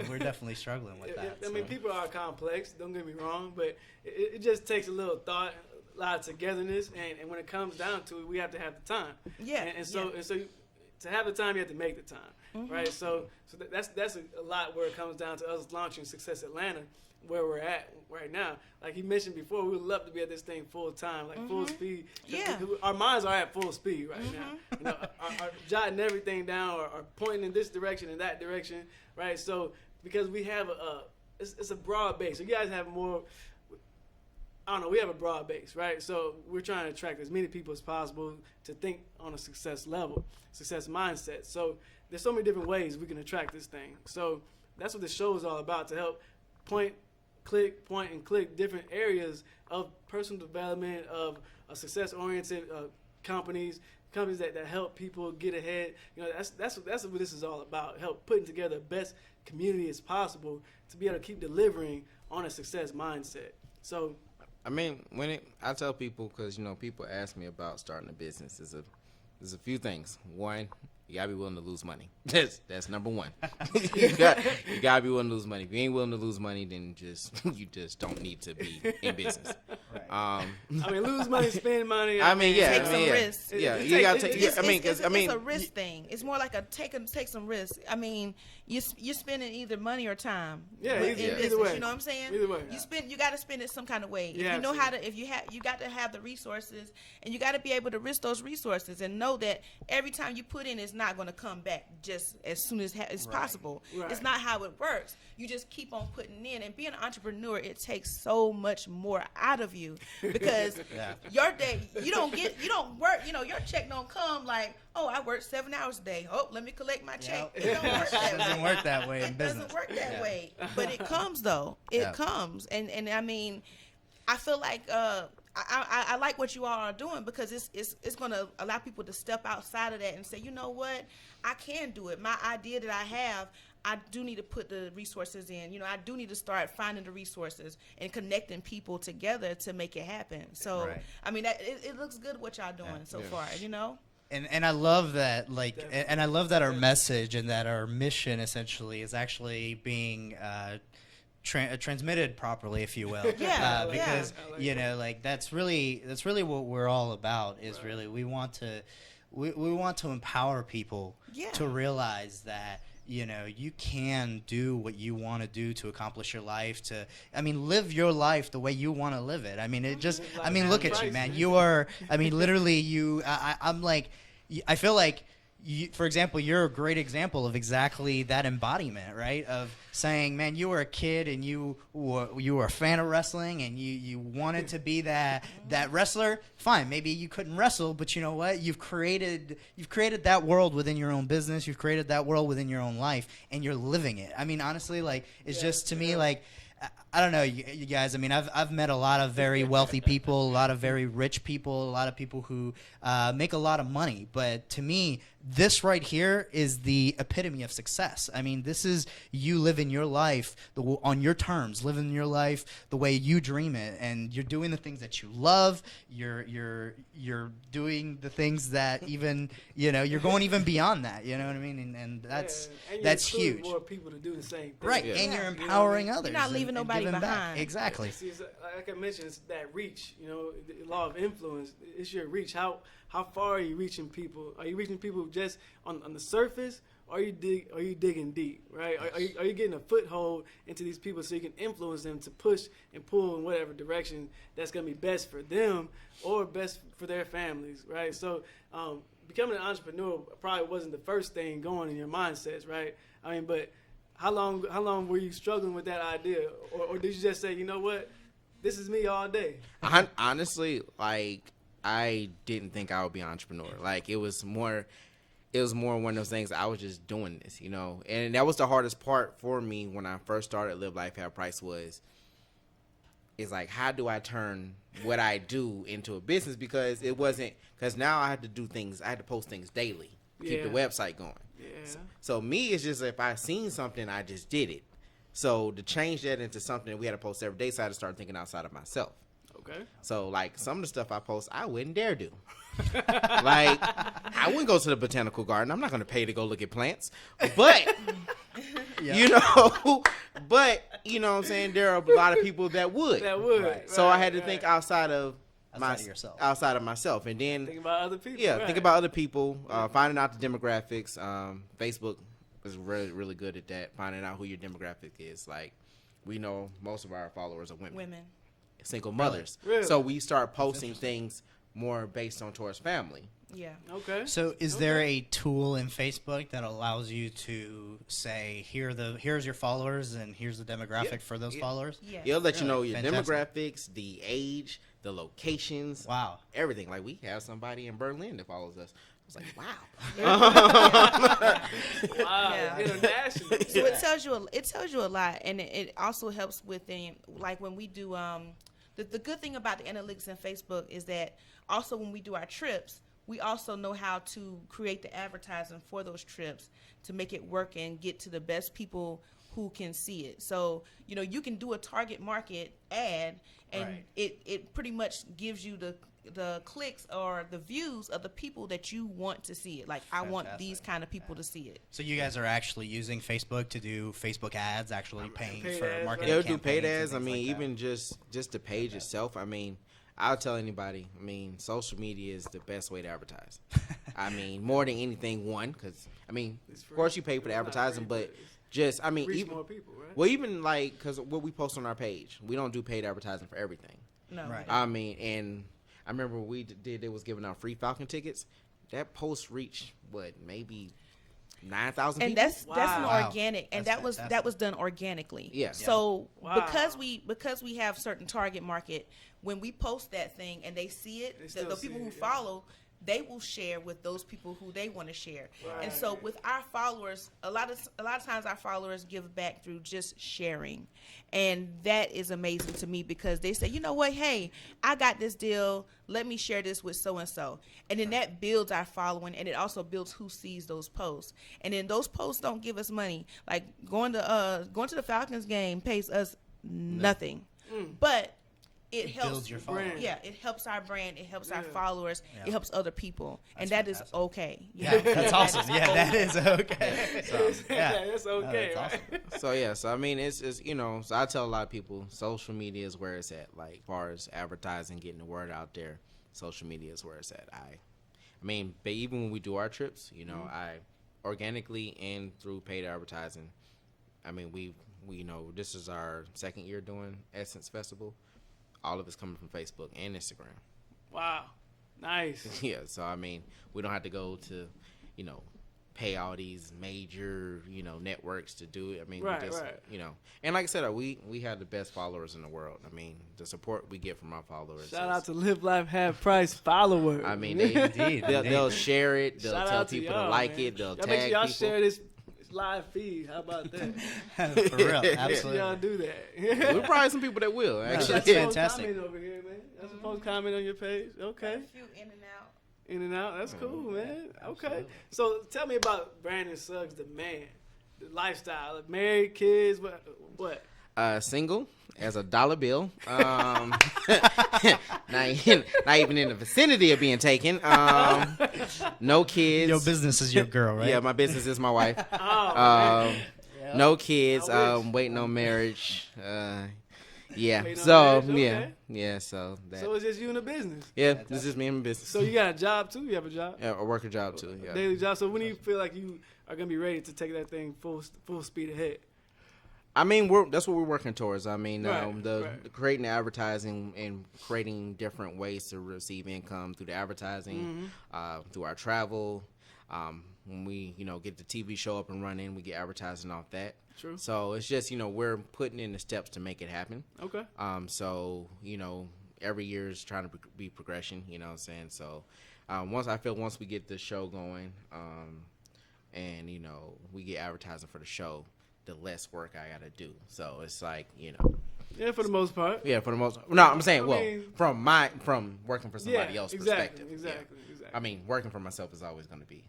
we're definitely struggling with that. I mean, people are complex. Don't get me wrong, but it just takes a little thought, a lot of togetherness, and when it comes down to it, we have to have the time. Yeah. And so to have the time, you have to make the time, right? So that's a lot where it comes down to us launching Success Atlanta. Where we're at right now. Like he mentioned before, we would love to be at this thing full time, like full speed. Yeah. Our minds are at full speed right now. Are jotting everything down or pointing in this direction and that direction, right? So because we have it's a broad base. So you guys have more, I don't know, we have a broad base, right? So we're trying to attract as many people as possible to think on a success level, success mindset. So there's so many different ways we can attract this thing. So that's what this show is all about, to help point and click different areas of personal development, of success-oriented companies companies that help people get ahead. You know, that's what this is all about. Help putting together the best community as possible to be able to keep delivering on a success mindset. So, I mean, I tell people, because you know, people ask me about starting a business. There's a few things. One, you gotta be willing to lose money. That's number one. you gotta be willing to lose money. If you ain't willing to lose money, then you just don't need to be in business. Right. I mean, lose money, spend money. Take some risks. Yeah, you gotta take. It's a risk thing. It's more like a take some risks. I mean, you're spending either money or time. Yeah, either way. You know what I'm saying? Either way. You got to spend it some kind of way. If you know how to, you got to have the resources, and you got to be able to risk those resources, and know that every time you put in, it's not going to come back just as soon as possible. Right. It's not how it works. You just keep on putting in, and being an entrepreneur, it takes so much more out of you because your day, you don't work. You know, your check don't come like, oh, I worked 7 hours a day. Oh, let me collect my check. It don't work that way. It doesn't work that way in business. It doesn't work that way. But it comes, though. It comes. And I mean, I feel like I like what you all are doing because it's going to allow people to step outside of that and say, you know what? I can do it. My idea that I have, I do need to put the resources in. You know, I do need to start finding the resources and connecting people together to make it happen. So, I mean, it looks good what y'all doing so far, you know? And I love that, and I love that our message and that our mission essentially is actually being transmitted properly, if you will. Because you know, like that's really what we're all about. Is really we want to empower people to realize that, you know, you can do what you want to do to accomplish your life, live your life the way you want to live it. I mean, look at you, man. You are, literally I feel like, for example, you're a great example of exactly that embodiment, right? Of saying, man, you were a kid and you were a fan of wrestling and you wanted to be that wrestler. Fine, maybe you couldn't wrestle, but you know what? You've created that world within your own business. You've created that world within your own life, and you're living it. I mean, honestly, like it's just to me like. I don't know, you guys. I mean, I've met a lot of very wealthy people, a lot of very rich people, a lot of people who make a lot of money. But to me, this right here is the epitome of success. I mean, this is you living your life on your terms, living your life the way you dream it, and you're doing the things that you love. You're doing the things that even, you know, you're going even beyond that. You know what I mean? And that's huge. More people to do the same thing. Right, and you're empowering others. You're not leaving nobody behind. Back. Exactly. See, like I mentioned, it's that reach. You know, the law of influence. It's your reach. How far are you reaching people? Are you reaching people just on the surface, or are you digging deep? Right? Are you getting a foothold into these people so you can influence them to push and pull in whatever direction that's going to be best for them or best for their families? Right? So becoming an entrepreneur probably wasn't the first thing going in your mindsets, right? I mean, but how long were you struggling with that idea, or did you just say, you know what, this is me all day? Honestly, like I didn't think I would be an entrepreneur. Like it was more one of those things. I was just doing this, you know, and that was the hardest part for me when I first started Live Life Have Price. It's like, how do I turn what I do into a business? Because now I had to do things. I had to post things daily, keep the website going. Yeah. So me, it's just if I seen something, I just did it. So to change that into something that we had to post every day, so I had to start thinking outside of myself. Okay. So like some of the stuff I post, I wouldn't dare do. Like I wouldn't go to the botanical garden. I'm not going to pay to go look at plants. But you know what I'm saying? There are a lot of people that would. Right. So I had to think outside of outside of myself, and then think about other people. Yeah, think about other people. Finding out the demographics. Facebook is really, really good at that. Finding out who your demographic is. Like we know most of our followers are women. Single mothers. Really? So we start posting things more based on towards family. Yeah. Okay. So is there a tool in Facebook that allows you to say, here's your followers and here's the demographic for those followers? Yeah. It'll let you know your demographics, the age, the locations. Wow. Everything. Like we have somebody in Berlin that follows us. I was like, wow. Wow. International. So it tells you a lot, and it also helps with like when we do the good thing about the analytics in Facebook is that also when we do our trips, we also know how to create the advertising for those trips to make it work and get to the best people who can see it. So, you can do a target market ad, and it pretty much gives you the clicks or the views of the people that you want to see it. Like, I want these kind of people to see it. So you guys are actually using Facebook to do Facebook ads, actually paying for marketing Yeah, campaigns? do paid ads. and things like even that? just the page itself. I'll tell anybody. Social media is the best way to advertise. More than anything, because of course you pay for the advertising, but just reach even more people, right? well, even because what we post on our page, we don't do paid advertising for everything. No. Right. And I remember when we did. It was giving out free Falcon tickets. That post reached maybe 9,000 and people. that's an Wow. organic, and That's that was done organically. Yeah. So Wow. because we have certain target market, when we post that thing and they see it, They the still people see who it, yeah. follow, they will share with those people who they want to share. Right. And so with our followers, a lot of times our followers give back through just sharing. And that is amazing to me, because they say, you know what, hey, I got this deal, let me share this with so and so. And then that builds our following, and it also builds who sees those posts. And then those posts don't give us money. Like going to the Falcons game pays us nothing. But it helps builds your following. Yeah, it helps our brand, it helps our Yeah. followers, Yeah. it helps other people, and That's that is fantastic. okay. Yeah, that's awesome. Yeah, that is okay. Yeah, that's okay, that's right? awesome. So yeah, it's so I tell a lot of people, social media is where it's at. Like, as far as advertising, getting the word out there, social media is where it's at. But even when we do our trips, I organically and through paid advertising. We this is our second year doing Essence Festival. All of it's coming from Facebook and Instagram. Wow. Nice. Yeah, so we don't have to go to, pay all these major, networks to do it. Right, we just, right. And like I said, we have the best followers in the world. The support we get from our followers. Shout out to Live Life Half Price followers. They'll share it. They'll Shout tell out to people y'all, to like man. it. They'll Y'all tag make sure y'all people. share this live feed. How about that? For real, Make sure absolutely. y'all do that. We're probably some people that will actually. that's That's fantastic. comment over here, man. That's supposed to comment on your page. Okay. A few in and out. In and out. That's cool, man. Okay. So tell me about Brandon Suggs, the man, the lifestyle, married, kids, what? Single as a dollar bill. Not even in the vicinity of being taken. No kids. Your business is your girl, right? Yeah, my business is my wife. Oh, man. No kids. I wish. Waiting on marriage. Yeah. Waiting on So marriage, okay. yeah. So that. So it's just you in the business. Yeah, this is me in business. So you got a job too? You have a job? Yeah, a worker job too. Yeah. Daily job. So when do you feel like you are gonna be ready to take that thing full speed ahead? That's what we're working towards. The creating the advertising and creating different ways to receive income through the advertising, through our travel. When we, get the TV show up and running, we get advertising off that. True. So it's just, we're putting in the steps to make it happen. Okay. So, every year is trying to be progression, you know what I'm saying? So once we get the show going, and, we get advertising for the show, the less work I got to do. So it's like, Yeah, for the most part. Yeah, for the most. No, I'm saying, mean, from working for somebody else's perspective. Exactly. Working for myself is always going to be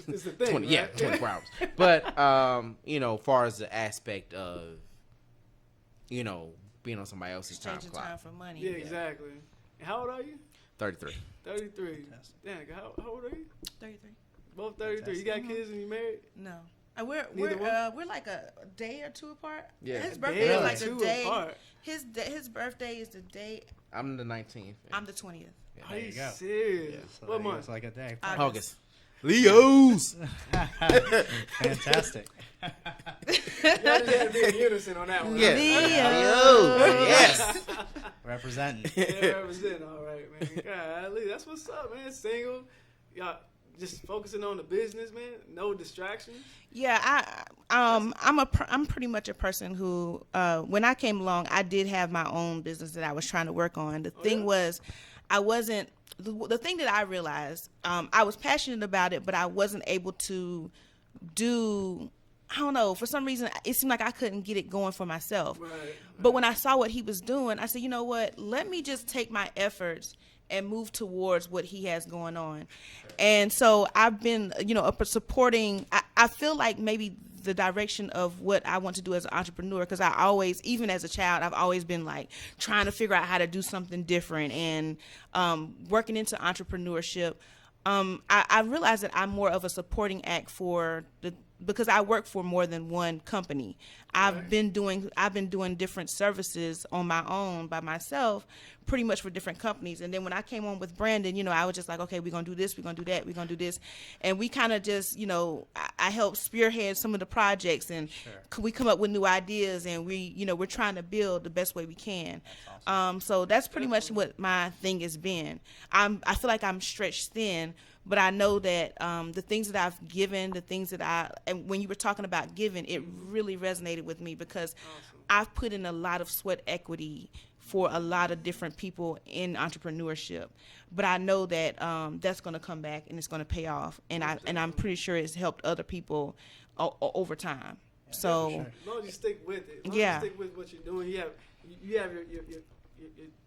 It's the thing, 24 hours. But far as the aspect of, being on somebody else's time Exchanging clock. time for money. Yeah, exactly. And how old are you? 33. 33. Damn, how old are you? 33. Both 33. You got kids and you married? No. And we're like a day or two apart. Yeah. His A birthday day is or like two the day. apart. His birthday is the day. I'm the 19th. I'm the 20th. Are you you go. serious? So What month? It's like a day. August. Leos. Fantastic. Y'all just had to be in unison on that one. Yeah. Leo. Yes. Representing. Yeah, representing. All right, man. Golly, that's what's up, man. Single. Y'all just focusing on the business, man. No distractions. Yeah, I'm pretty much a person who, when I came along, I did have my own business that I was trying to work on. The thing was, I wasn't. The thing that I realized, I was passionate about it, but I wasn't able to do. I don't know. For some reason, it seemed like I couldn't get it going for myself. Right. But when I saw what he was doing, I said, you know what? Let me just take my efforts and move towards what he has going on. And so I've been, supporting. I feel like maybe the direction of what I want to do as an entrepreneur, because I always, even as a child, I've always been like trying to figure out how to do something different, and working into entrepreneurship. I realized that I'm more of a supporting act because I work for more than one company. I've been doing different services on my own by myself, pretty much for different companies. And then when I came on with Brandon, I was just like, okay, we're gonna do this, we're gonna do that, we're gonna do this, and we kind of just, I helped spearhead some of the projects, and we come up with new ideas, and we're trying to build the best way we can. Awesome. So that's pretty much what my thing has been. I feel like I'm stretched thin. But I know that the things that I've given, and when you were talking about giving, it really resonated with me, because I've put in a lot of sweat equity for a lot of different people in entrepreneurship. But I know that that's going to come back and it's going to pay off, and I'm pretty sure it's helped other people over time. So as long as you stick with it, as long as you stick with what you're doing, you have your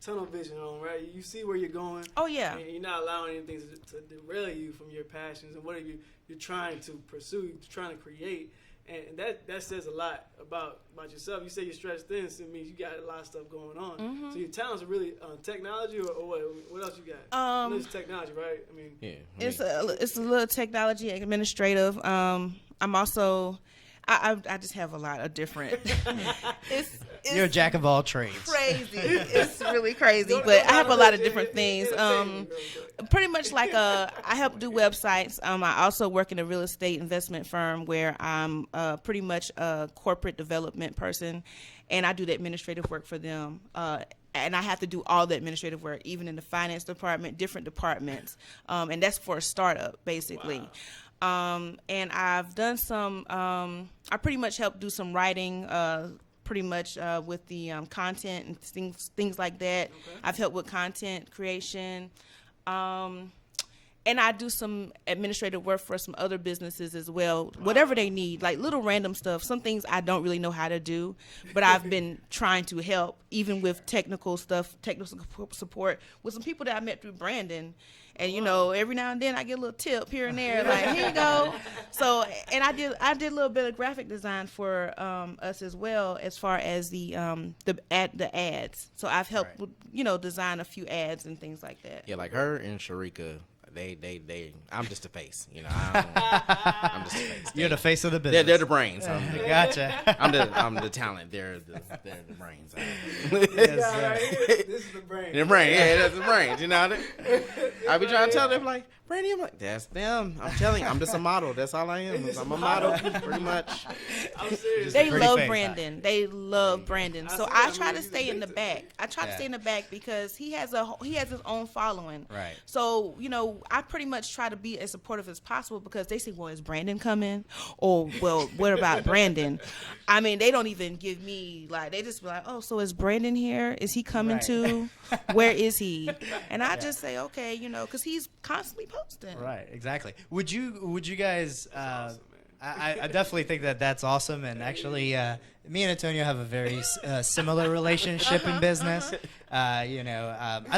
tunnel vision on, right? You see where you're going. Oh, yeah. And you're not allowing anything to derail you from your passions and whatever you're trying to pursue, you're trying to create. And that says a lot about yourself. You say you're stretched thin, so it means you got a lot of stuff going on. Mm-hmm. So your talents are really technology, or what else you got? It's technology, right? I mean, it's a little technology, administrative. I'm also... I just have a lot of different. It's You're a jack of all trades. Crazy. It's really crazy, but I have a lot of different things. Pretty much like I help do websites. I also work in a real estate investment firm where I'm pretty much a corporate development person, and I do the administrative work for them. And I have to do all the administrative work, even in the finance department, different departments, and that's for a startup, basically. Wow. And I've done some, I pretty much helped do some writing, pretty much with the content and things like that. Okay. I've helped with content creation. And I do some administrative work for some other businesses as well, whatever they need, like little random stuff. Some things I don't really know how to do, but I've been trying to help, even with technical stuff, technical support with some people that I met through Brandon. And, every now and then I get a little tip here and there, like, here you go. So, and I did a little bit of graphic design for us as well, as far as the ads. So I've helped, design a few ads and things like that. Yeah, like her and Sharika. I'm just the face, I'm just the face. You're the face of the business. They're the brains. Gotcha. I'm the talent. They're the brains. This is the brain. The brain. Yeah, that's the brains. I be trying to tell them, like, Brandy, I'm like, that's them. I'm telling you, I'm just a model. That's all I am. I'm a model, pretty much. I'm serious. They love Brandon. They love Brandon. So I try to stay in the back. I try to stay in the back because he has his own following. Right. So I pretty much try to be as supportive as possible, because they say, well, is Brandon coming? Or, well, what about Brandon? I mean, they don't even give me, like, they just be like, oh, so is Brandon here? Is he coming too? Where is he? And I just say, okay, because he's constantly posting. Right, exactly. Would you guys, I definitely think that's awesome. And actually, me and Antonio have a very similar relationship in business. I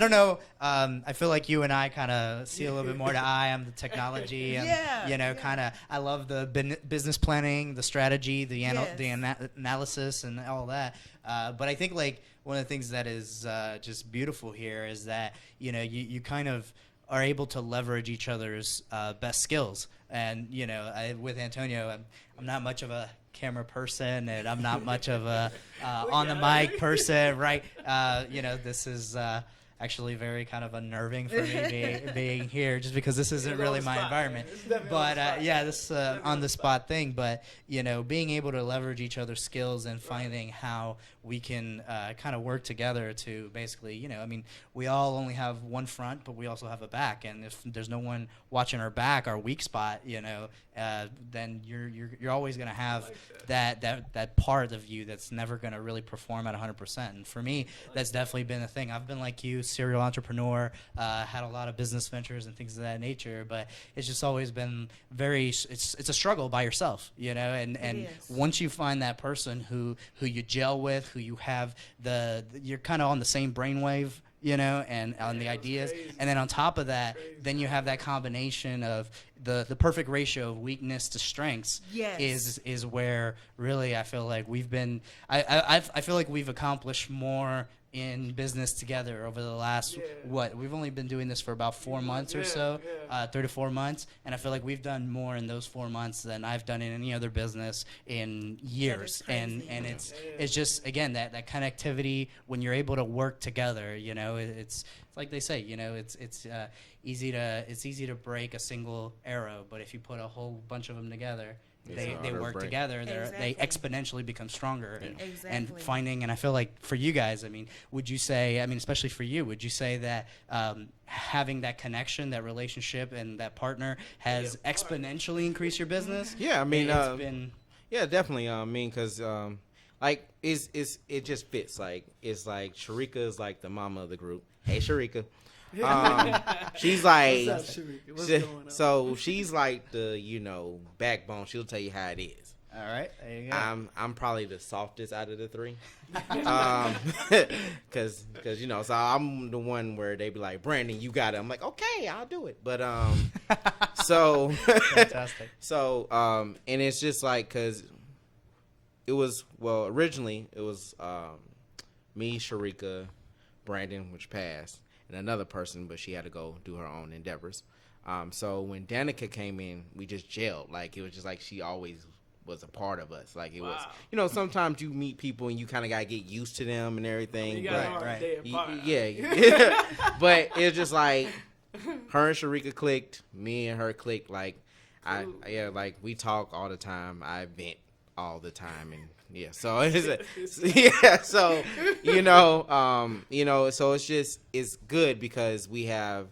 don't know. I feel like you and I kind of see a little bit more to eye. I'm the technology. And, kind of, I love the business planning, the strategy, the analysis, and all that. But I think, like, one of the things that is just beautiful here is that, you kind of are able to leverage each other's best skills. And, with Antonio, I'm not much of a camera person, and I'm not much of a on the mic person, right? This is actually very kind of unnerving for me being here, just because this isn't really my environment. But this on the spot thing. But being able to leverage each other's skills and finding how we can kind of work together to basically, we all only have one front, but we also have a back. And if there's no one watching our back, our weak spot, then you're always going to have that part of you that's never going to really perform at 100%. And for me, that's definitely been a thing. I've been like you, serial entrepreneur, had a lot of business ventures and things of that nature, but it's just always been it's a struggle by yourself, and once you find that person who you gel with, who you have you're kind of on the same brainwave, you know, and on the ideas. crazy. And then on top of that, then you have that combination of the perfect ratio of weakness to strengths. Yes. Is where really I feel like we've been. I feel like we've accomplished more in business together over the last we've only been doing this for about 4 months or so, 3 to 4 months, and I feel like we've done more in those 4 months than I've done in any other business in years. And it's just, again, that connectivity when you're able to work together. You know, it's like they say, you know, it's easy to break a single arrow, but if you put a whole bunch of them together, they work together. They exponentially become stronger. And finding, and I feel like for you guys, I mean, would you say, I mean, especially for you, would you say that having that connection, that relationship, and that partner has exponentially increased your business? Yeah, I mean, it's been, yeah, definitely. I mean, because like it just fits. Like it's like Sharika is like the mama of the group. Hey, Sharika. She's like, What's up, Sharika? What's going on? So she's like the, you know, backbone. She'll tell you how it is. all right, there you go. I'm probably the softest out of the three, cause you know, so I'm the one where they be like, Brandon, you got it. I'm like, okay, I'll do it. But so Fantastic. So and it's just like, cause it was, well, originally it was me, Sharika, Brandon, which passed, and another person, but she had to go do her own endeavors. So when Danica came in, we just gelled. Like, it was just like she always was a part of us. Like, it was, you know, sometimes you meet people and you kind of got to get used to them and everything. You got a hard day apart. Yeah. But it was just like, her and Sharika clicked, me and her clicked. Like, like, we talk all the time. I vent all the time, and yeah, so it's so you know, so it's just, it's good because we have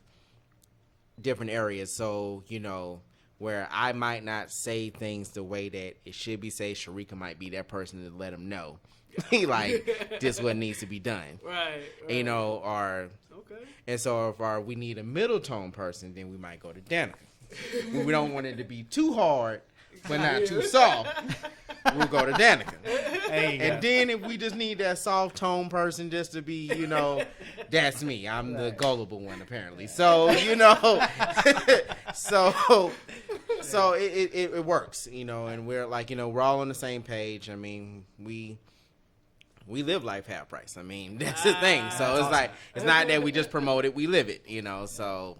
different areas. So, you know, where I might not say things the way that it should be said, Sharika might be that person to let them know, like, this what needs to be done, right. You know, or Okay. And so if we need a middle tone person, then we might go to Danica. We don't want it to be too hard, but not too soft. We'll go to Danica. And then if we just need that soft tone person just to be, you know, that's me. I'm the gullible one, apparently. So, you know, so it works, you know, and we're like, you know, we're all on the same page. I mean, we live life half price. I mean, that's the thing. So it's like, it's not that we just promote it, we live it, you know. So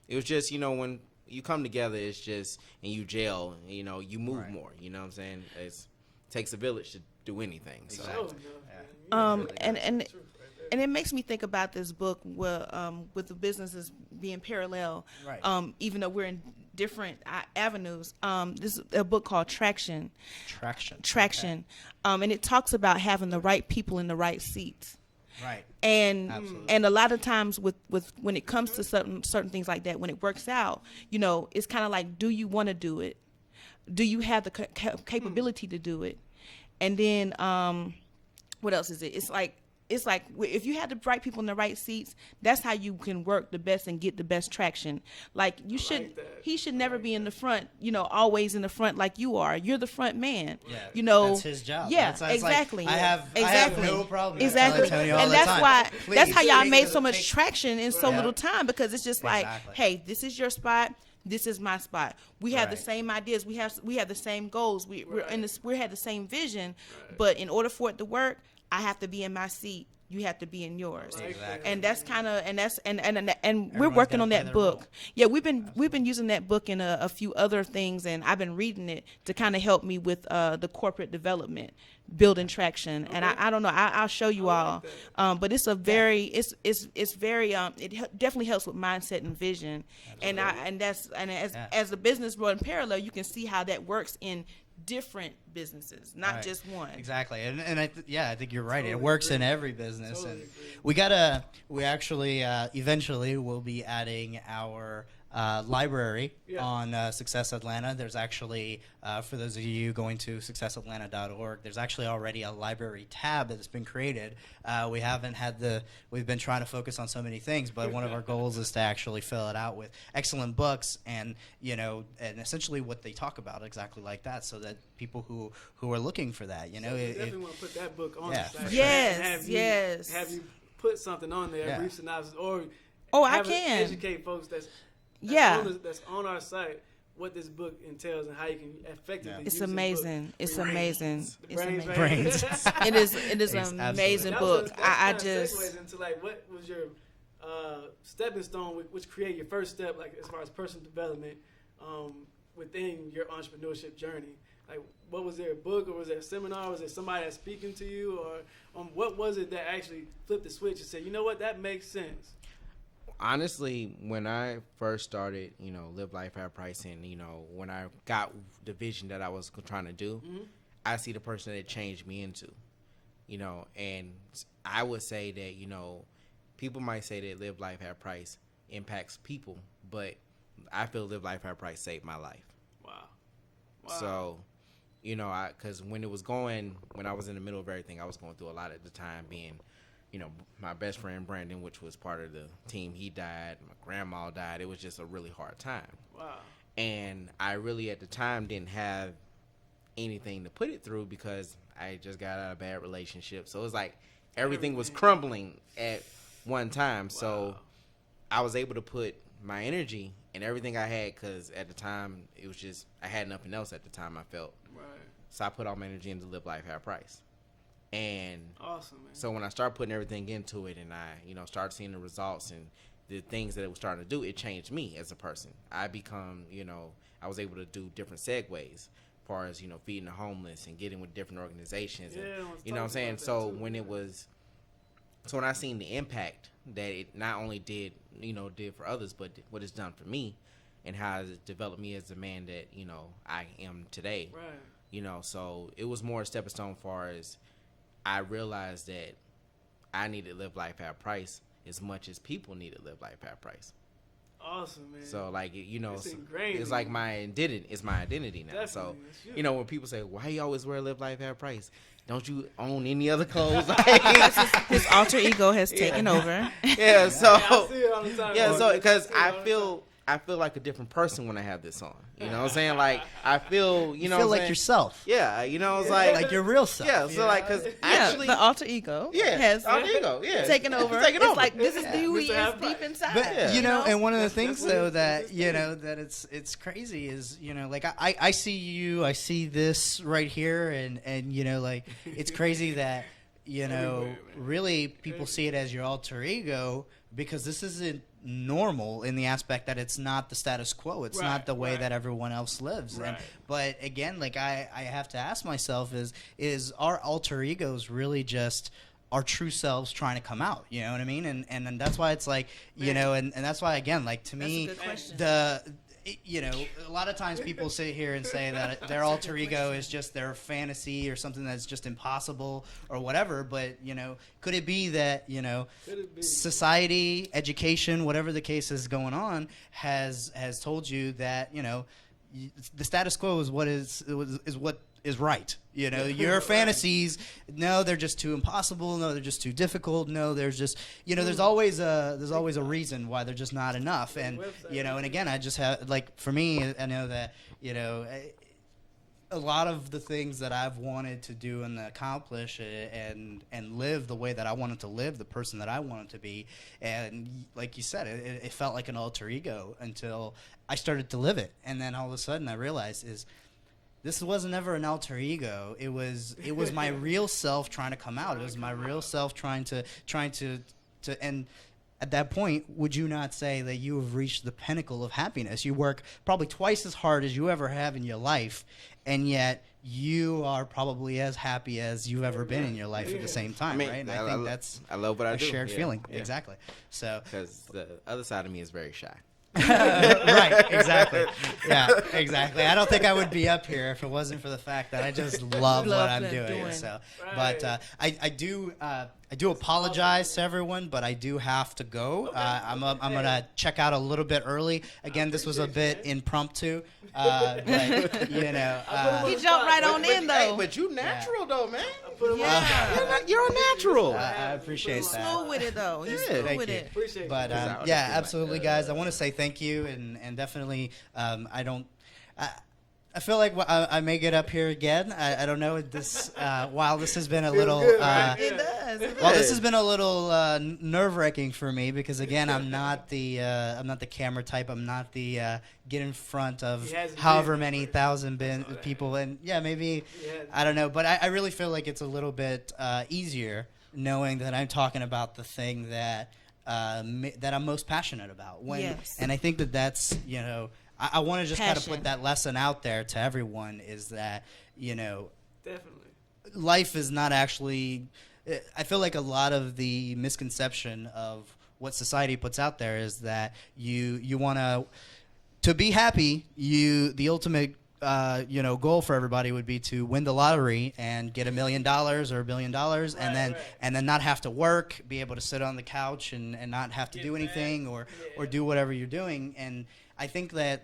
it was just, you know, when you come together, it's just, and you gel, you know, you move more, you know what I'm saying? It takes a village to do anything. So. And it makes me think about this book where, with the businesses being parallel, Right. Even though we're in different avenues. This is a book called Traction. Okay. And it talks about having the right people in the right seats. Right. And Absolutely. and a lot of times with when it comes to certain things like that, when it works out, you know, it's kind of like, do you want to do it? Do you have the capability to do it? And then what else is it? It's like if you have the right people in the right seats, that's how you can work the best and get the best traction. Like he should never be in the front, you know, always in the front like you are. You're the front man. Yeah, you know, that's his job. Yeah, that's exactly. Like, I have no problem. Exactly. Telling Tony all And the that's time. why Please, that's how y'all take made the- so much take- traction in so Yeah. little time, because it's just like, Exactly. hey, this is your spot. This is my spot. We have the Right. same ideas. We have the same goals. We had the same vision. But in order for it to work, I have to be in my seat. You have to be in yours. Exactly. And that's kind of and we're Everyone's working gotta on play that their book. role. Yeah, we've been using that book in a few other things, and I've been reading it to kind of help me with the corporate development, building traction. And I don't know, I'll show you all. But it's a very it's very it definitely helps with mindset and vision. As the business run parallel, you can see how that works in different businesses, not Right. just one. Exactly, and I think you're right. It works in every business, and we actually eventually will be adding our library on Success Atlanta. There's actually, for those of you going to successatlanta.org, there's actually already a library tab that's been created. We've been trying to focus on so many things, but one of our goals is to actually fill it out with excellent books, and and essentially what they talk about, exactly like that, so that people who are looking for that, So you definitely want to put that book on Yeah. the site. Yes, Have you put something on there, a brief synopsis, or I can educate folks that's on our site what this book entails and how you can effectively use amazing. This It's book. amazing. It's amazing. Brains. It is an amazing book. I just segues into like what was your stepping stone, which created your first step, like as far as personal development within your entrepreneurship journey. Like, what was there, a book, or was there a seminar? Was there somebody that's speaking to you, or what was it that actually flipped the switch and said, you know what, that makes sense? Honestly, when I first started, Live Life at Price, and, when I got the vision that I was trying to do, I see the person that it changed me into, and I would say that, people might say that Live Life at Price impacts people, but I feel Live Life at Price saved my life. Wow. So, because when I was in the middle of everything, I was going through a lot at the time, being, my best friend Brandon, which was part of the team, he died. My grandma died. It was just a really hard time. Wow. And I really, at the time, didn't have anything to put it through because I just got out of a bad relationship. So it was like everything was crumbling at one time. Wow. So I was able to put my energy and everything I had, because at the time, it was just, I had nothing else at the time, I felt. Right. So I put all my energy into Live Life at Price. And awesome, man. So when I started putting everything into it, and I, started seeing the results and the things that it was starting to do, it changed me as a person. I become, I was able to do different segues as far as, feeding the homeless and getting with different organizations. And, you know what I'm saying? So when I seen the impact that it not only did for others, but what it's done for me and how it's developed me as the man that, I am today. Right. So it was more a stepping stone as far as I realized that I needed to live life at Price as much as people need to live life at Price. Awesome, man. So like, it's like my identity. It's my identity now. Definitely. So, when people say, why you always wear Live Life at Price? Don't you own any other clothes? His alter ego has taken over. Yeah, so I see it all the time. Yeah, so because I feel like a different person when I have this on. You know what I'm saying? Like, I feel, you feel like yourself. Yeah, it's like your real self. Yeah, so like, because actually, the alter ego has taken over. It's like, this is who he is deep inside. But, and one of the things, though, that, that it's crazy is, like, I see you, I see this right here, and like, it's crazy that, really people see it as your alter ego, because this isn't normal in the aspect that it's not the status quo. It's not the way that everyone else lives. Right. But again, like I have to ask myself, is our alter egos really just our true selves trying to come out? You know what I mean? And that's why it's like, and that's why, again, like, to me, a lot of times people sit here and say that their alter ego is just their fantasy or something that's just impossible or whatever. But, could it be that, society, education, whatever the case is going on, has told you that, the status quo is what is right. Your fantasies, no, they're just too impossible. No, they're just too difficult. No, there's just, there's always a reason why they're just not enough. And, and again, I just have, like, for me, I know that, a lot of the things that I've wanted to do and accomplish and live the way that I wanted to live, the person that I wanted to be. And like you said, it felt like an alter ego until I started to live it. And then all of a sudden I realized this wasn't ever an alter ego. It was my real self trying to come out. It was my real self trying to and at that point, would you not say that you have reached the pinnacle of happiness? You work probably twice as hard as you ever have in your life, and yet you are probably as happy as you've ever been in your life at the same time, right? And I think that's I love what I do. Shared feeling. Yeah. Exactly. So because the other side of me is very shy. Right, exactly. Yeah, exactly. I don't think I would be up here if it wasn't for the fact that I just love what I'm doing. So, but I do apologize to everyone, but I do have to go. I'm gonna check out a little bit early. Again, this was a bit impromptu, but he jumped right on in though. Hey, but you natural though, man. Yeah, you're a natural. I appreciate that. Smooth with it though. He's smooth with it. Appreciate but yeah, absolutely, guys. I want to say thank you, and definitely, I feel like I may get up here again. I don't know. This while this has been a little, it does. does. Well, this has been a little nerve-wracking for me because, again, I'm not the camera type. I'm not the get in front of however many thousand people. And yeah, maybe I don't know, but I really feel like it's a little bit easier knowing that I'm talking about the thing that I'm most passionate about. And I think that's I want to just kind of put that lesson out there to everyone is that definitely life is not actually. I feel like a lot of the misconception of what society puts out there is that you want to be happy. The ultimate goal for everybody would be to win the lottery and get $1 million or $1 billion, and then not have to work, be able to sit on the couch and not have to do anything or do whatever you're doing. And I think that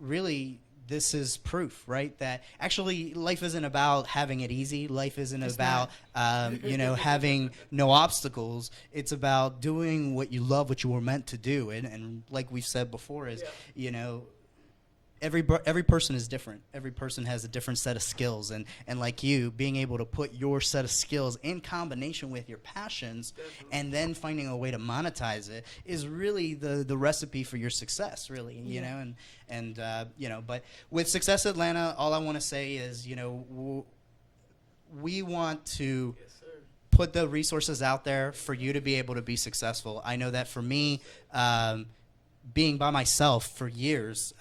really. This is proof, right? That actually life isn't about having it easy. Life isn't about, having no obstacles. It's about doing what you love, what you were meant to do. And like we've said before is, every person is different. Every person has a different set of skills. And like you, being able to put your set of skills in combination with your passions and then finding a way to monetize it is really the recipe for your success, really, but with Success Atlanta, all I want to say is, we want to put the resources out there for you to be able to be successful. I know that for me, being by myself for years,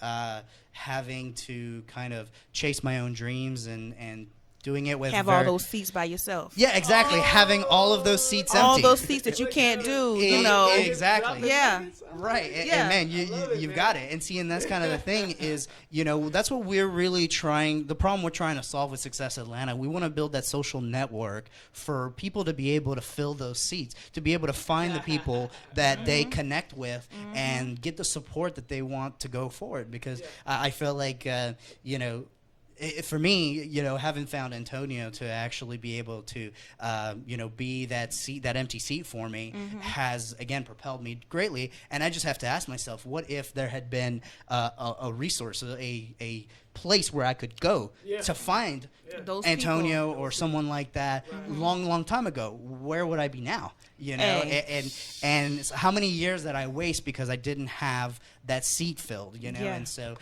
having to kind of chase my own dreams and doing it with all those seats by yourself. Yeah, exactly. Having all of those seats empty. All those seats that you can't do, Exactly. Yeah. Right. And man, you've got it. And see, and that's kind of the thing is, that's what we're really the problem we're trying to solve with Success Atlanta. We want to build that social network for people to be able to fill those seats, to be able to find the people that they connect with and get the support that they want to go forward. Because I feel like, for me, having found Antonio to actually be able to, be that empty seat for me has, again, propelled me greatly. And I just have to ask myself, what if there had been a resource, a place where I could go to find those Antonio or someone like that long time ago? Where would I be now? And how many years that I waste because I didn't have that seat filled, And so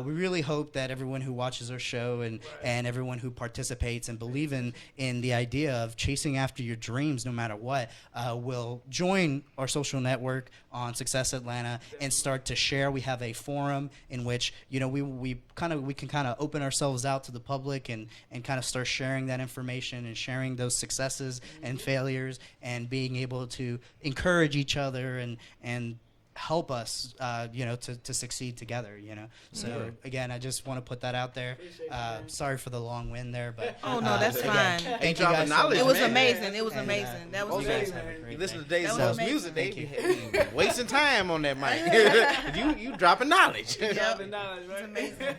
we really hope that everyone who watches our show and everyone who participates and believe in the idea of chasing after your dreams no matter what will join our social network on Success Atlanta and start to share. We have a forum in which we can kind of open ourselves out to the public and kind of start sharing that information and sharing those successes and failures and being able to encourage each other and help us, to succeed together, So again, I just want to put that out there. Sorry for the long wind there, but no, that's fine. Thank you guys. It was amazing. It was amazing. That was amazing. You listen to Dave's music, Dave. Wasting time on that mic. you dropping knowledge. Dropping knowledge, right? It's amazing.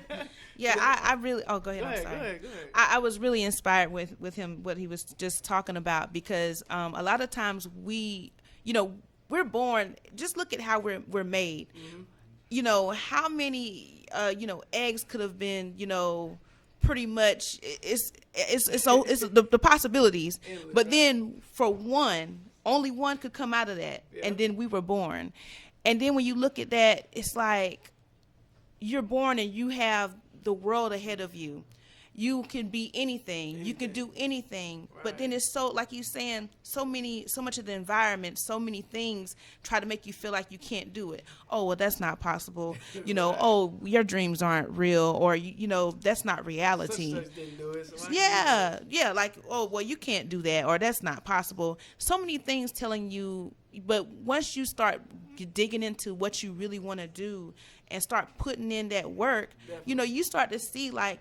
Yeah, I really. Oh, go ahead. I'm sorry. Go ahead. I was really inspired with him, what he was just talking about, because a lot of times we're born. Just look at how we're made. How many eggs could have been pretty much it's the possibilities. But then for only one could come out of that, and then we were born. And then when you look at that, it's like you're born and you have the world ahead of you. You can be anything. You can do anything. Right. But then it's so, like you're saying, so much of the environment, so many things try to make you feel like you can't do it. Oh, well, that's not possible. Oh, your dreams aren't real, or that's not reality. Such didn't do it, so yeah. Like, oh, well, you can't do that, or that's not possible. So many things telling you. But once you start digging into what you really want to do and start putting in that work, you start to see, like,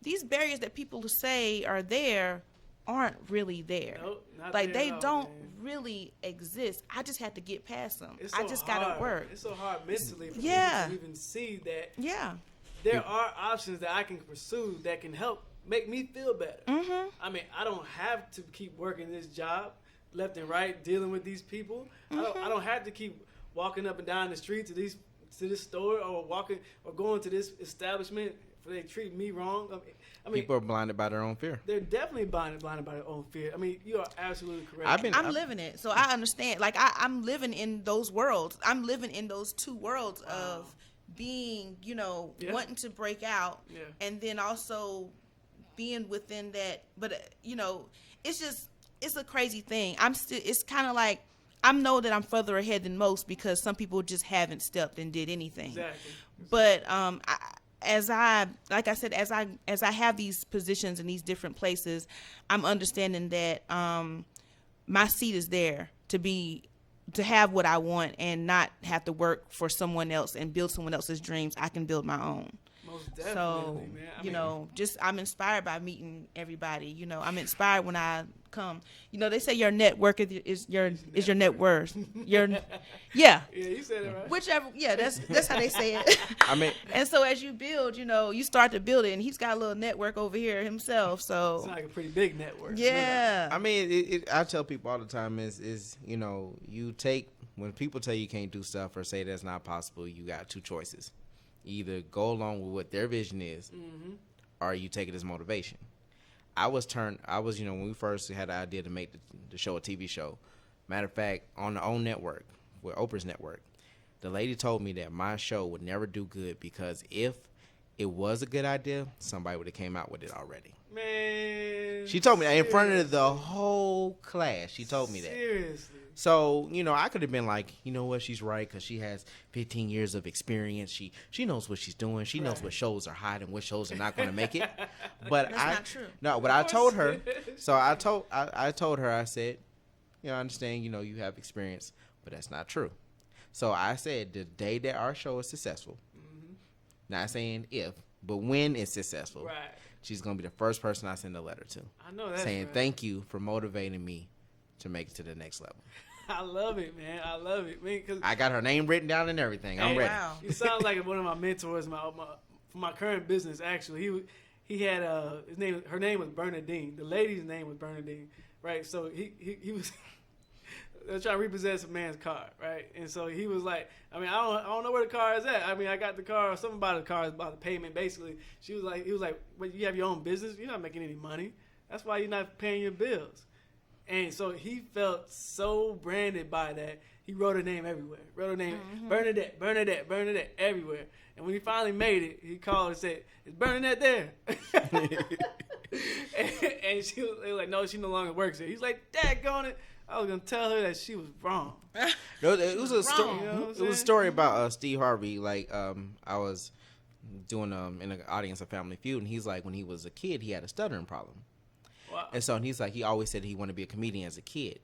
these barriers that people say are there aren't really there. Nope, not like there they at all, don't man. really exist. I just have to get past them. I just gotta work. It's so hard mentally for Yeah. people to even see that Yeah. there are options that I can pursue that can help make me feel better. Mm-hmm. I mean, I don't have to keep working this job left and right, dealing with these people. Mm-hmm. I don't have to keep walking up and down the street to this store or walking or going to this establishment they treat me wrong. I mean, People are blinded by their own fear. they're definitely blinded by their own fear. I mean, you are absolutely correct. I'm living it, so I understand. Like I'm living in those worlds. I'm living in those two worlds of being, wanting to break out, and then also being within that. But it's a crazy thing. It's kind of like I know that I'm further ahead than most because some people just haven't stepped and did anything. Exactly. But as I have these positions in these different places, I'm understanding that my seat is there to have what I want and not have to work for someone else and build someone else's dreams. I can build my own. Most definitely, man. I'm inspired by meeting everybody. I'm inspired when I come. They say your network is your net worth. Yeah, you said it right. Whichever, that's how they say it. And so as you build, you start to build it, and he's got a little network over here himself. So it's like a pretty big network. Yeah. I tell people all the time is you take when people tell you can't do stuff or say that's not possible, you got two choices. You either go along with what their vision is, or you take it as motivation. I was when we first had the idea to make the show a TV show. Matter of fact, on the own network, with Oprah's network, the lady told me that my show would never do good because if it was a good idea, somebody would have came out with it already. Man, she told me that in front of the whole class. She told me that. Seriously. So, I could have been like, you know what, she's right because she has 15 years of experience. She knows what she's doing. She knows what shows are hot and what shows are not going to make it. But that's not true. No, but I told her. So I told her, I said, I understand, you have experience, but that's not true. So I said the day that our show is successful, not saying if, but when it's successful, she's going to be the first person I send a letter to. I know that. Saying thank you for motivating me to make it to the next level. I love it, man. I love it, man. Cause I got her name written down and everything. I'm ready. Wow. You sound like one of my mentors. For my current business, actually, he had her name was Bernadine. The lady's name was Bernadine, right? So he was they were trying to repossess a man's car, right? And so he was like, I don't know where the car is at. I got the car. Something about the car is about the payment, basically. He was like, well, you have your own business. You're not making any money. That's why you're not paying your bills. And so he felt so branded by that, he wrote her name everywhere. Wrote her name, Bernadette, everywhere. And when he finally made it, he called and said, "Is Bernadette there?" and she was like, "No, she no longer works here." He's like, "Daggone it. I was going to tell her that she was wrong." It was a story. It was a story about Steve Harvey. Like, I was doing in the audience of Family Feud, and he's like, when he was a kid, he had a stuttering problem. Wow. And so he's like, he always said he wanted to be a comedian as a kid.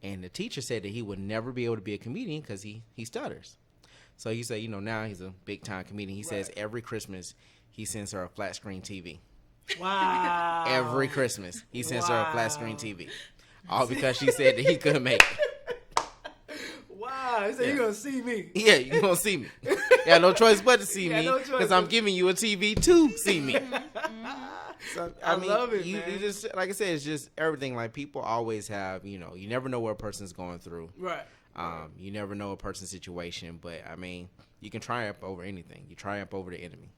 And the teacher said that he would never be able to be a comedian because he stutters. So he said, now he's a big-time comedian. He says every Christmas he sends her a flat-screen TV. Wow. Every Christmas he sends her a flat-screen TV. All because she said that he couldn't make it. Wow. He said, "You're going to see me." Yeah, you're going to see me. You got no choice but to see me because I'm giving you a TV to see me. So, I love it, man. You just, like I said, it's just everything. Like, people always have, you never know what a person's going through. Right. You never know a person's situation, but, you can triumph over anything. You triumph over the enemy.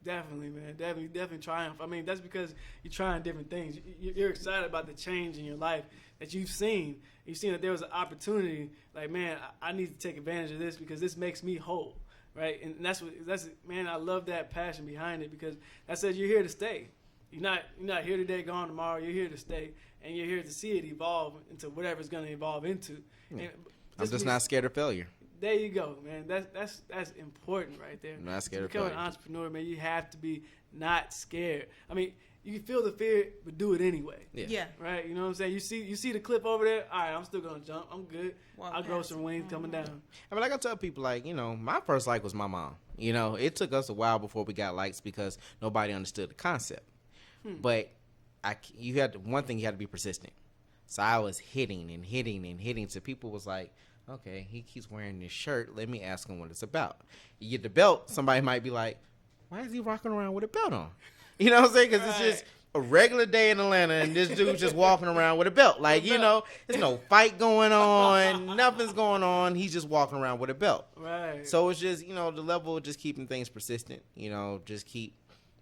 Definitely, man. Definitely triumph. That's because you're trying different things. You're excited about the change in your life that you've seen. You've seen that there was an opportunity. Like, man, I need to take advantage of this because this makes me whole, right? And that's man. I love that passion behind it because that says you're here to stay. You're not here today, gone tomorrow. You're here to stay, and you're here to see it evolve into whatever it's going to evolve into. Yeah. I'm just not scared of failure. There you go, man. That's important right there. I'm not scared of failure. To become an entrepreneur, man, you have to be not scared. You can feel the fear, but do it anyway. Yeah. Right? You know what I'm saying? You see the cliff over there? All right, I'm still going to jump. I'm good. I'll grow some wings coming down. Like I tell people, my first like was my mom. It took us a while before we got likes because nobody understood the concept. But one thing you had to be persistent. So I was hitting and hitting and hitting. So people was like, okay, he keeps wearing this shirt. Let me ask him what it's about. You get the belt, somebody might be like, why is he rocking around with a belt on? You know what I'm saying? Because it's just a regular day in Atlanta and this dude's just walking around with a belt. Like, there's no fight going on. Nothing's going on. He's just walking around with a belt. Right. So it's just, the level of just keeping things persistent, just keep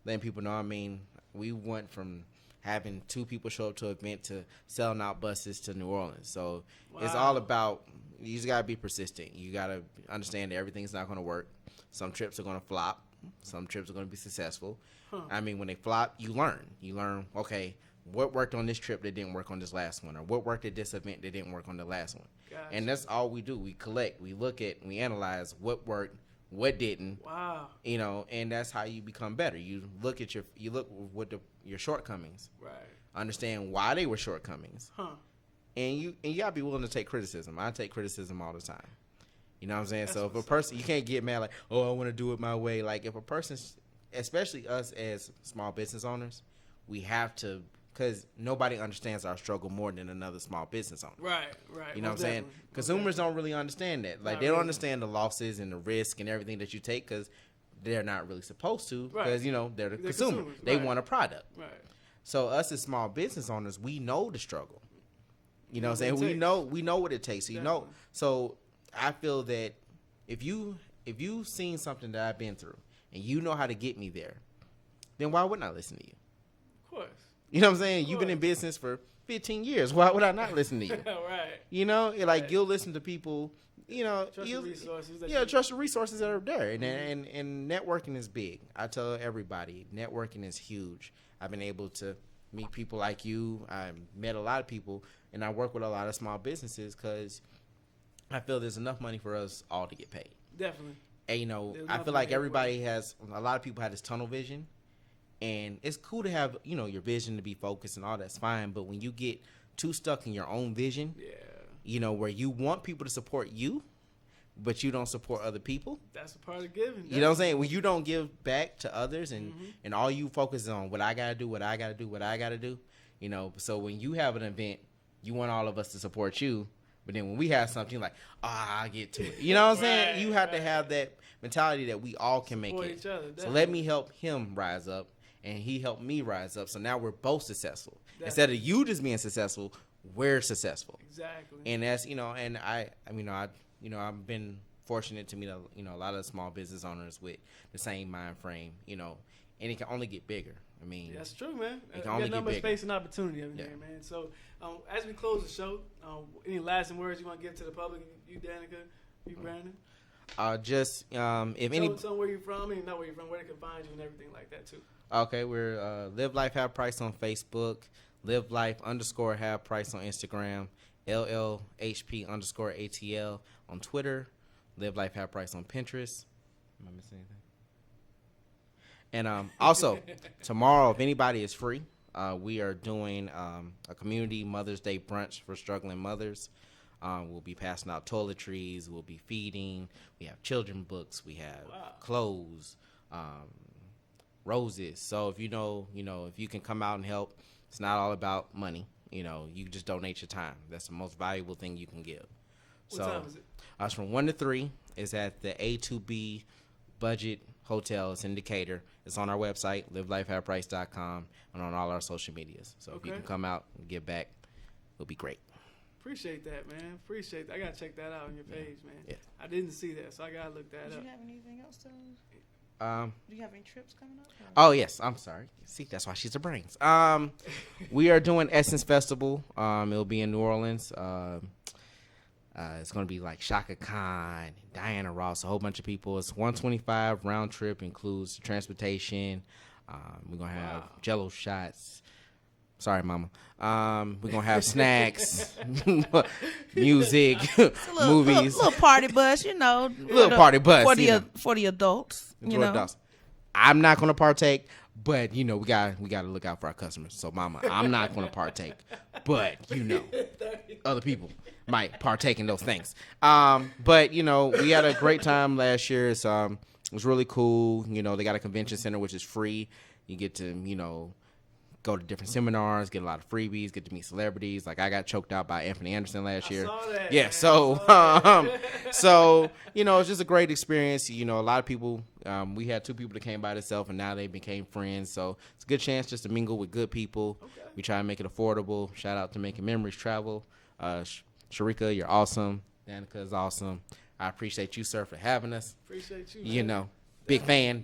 letting people know. I mean, we went from having 2 people show up to an event to selling out buses to New Orleans. So it's all about, you just got to be persistent. You got to understand that everything's not going to work. Some trips are going to flop. Some trips are going to be successful. I mean, when they flop, you learn. You learn, okay, what worked on this trip that didn't work on this last one, or what worked at this event that didn't work on the last one. Gotcha. And that's all we do. We collect, we look at, we analyze what worked, what didn't. Wow. You know, and that's how you become better. You look at your shortcomings. Right. Understand why they were shortcomings. And you gotta be willing to take criticism. I take criticism all the time. You know what I'm saying? That's so if a person, you can't get mad like, oh, I want to do it my way. Like if a person, especially us as small business owners, we have to, because nobody understands our struggle more than another small business owner. Right. You know what I'm saying? Consumers don't really understand that. Like, they don't understand the losses and the risk and everything that you take because they're not really supposed to because, you know, they're the consumer. They want a product. Right. So us as small business owners, we know the struggle. You know what I'm saying? We know what it takes. So, you know, so I feel that if you've seen something that I've been through and you know how to get me there, then why wouldn't I listen to you? Of course. You know what I'm saying? You've been in business for 15 years. Why would I not listen to you? Right. You know, like you'll listen to people, you know, trust the resources that are there. And networking is big. I tell everybody, networking is huge. I've been able to meet people like you. I've met a lot of people, and I work with a lot of small businesses because I feel there's enough money for us all to get paid. Definitely. And, you know, I feel like everybody has, a lot of people have this tunnel vision. And it's cool to have, you know, your vision to be focused and all that's fine. But when you get too stuck in your own vision, you know, where you want people to support you, but you don't support other people. That's a part of giving. You know what I'm saying? When you don't give back to others and all you focus on what I got to do, what I got to do, what I got to do, you know. So when you have an event, you want all of us to support you. But then when we have something like, I'll get to it. You know what I'm saying? You have to have that mentality that we all can make it. So let me help him rise up. And he helped me rise up. So now we're both successful. Definitely. Instead of you just being successful, we're successful. Exactly. And that's, you know, and I've been fortunate to meet a lot of small business owners with the same mind frame, you know, and it can only get bigger. I mean, that's true, man. It can only get bigger. Space and opportunity every day, man. So as we close the show, any lasting words you want to give to the public? You, Danica, you, Brandon? If any, tell them where you're from. I mean, not where you're from, where they can find you and everything like that too. Okay, we're Live Life Have Price on Facebook, Live Life _ Have Price on Instagram, LLHP _ ATL on Twitter, Live Life Have Price on Pinterest. Am I missing anything? And also, tomorrow, if anybody is free, we are doing a community Mother's Day brunch for struggling mothers. We'll be passing out toiletries. We'll be feeding. We have children books. We have clothes. Roses. So if if you can come out and help, it's not all about money. You know, you just donate your time. That's the most valuable thing you can give. What time is it? It's from 1 to 3. It's at the A2B Budget Hotel. It's in Decatur. It's on our website, livelifehaveprice.com, and on all our social medias. So if you can come out and give back, it'll be great. Appreciate that, man. Appreciate that. I gotta check that out on your page, man. Yeah. I didn't see that, so I gotta look that up. Do you have anything else to? Do you have any trips coming up? Oh, yes. I'm sorry. See, that's why she's a brains. We are doing Essence Festival. It'll be in New Orleans. It's going to be like Shaka Khan, Diana Ross, a whole bunch of people. It's $125 round trip, includes transportation. We're going to have Jello shots. Sorry, Mama. We're going to have snacks, music, movies. Little party bus, you know. Party bus. For the adults, you know. Adults. I'm not going to partake, but, you know, we got to look out for our customers. So, Mama, I'm not going to partake. But, you know, other people might partake in those things. But, you know, we had a great time last year. It was really cool. You know, they got a convention center, which is free. You get to, you know, go to different seminars, get a lot of freebies, get to meet celebrities. Like I got choked out by Anthony Anderson last year. I saw that, yeah, so you know, it's just a great experience. You know, a lot of people. We had 2 people that came by themselves, and now they became friends. So it's a good chance just to mingle with good people. Okay. We try to make it affordable. Shout out to Making Memories Travel. Sharika, you're awesome. Danica is awesome. I appreciate you, sir, for having us. Appreciate you. You know, big fan.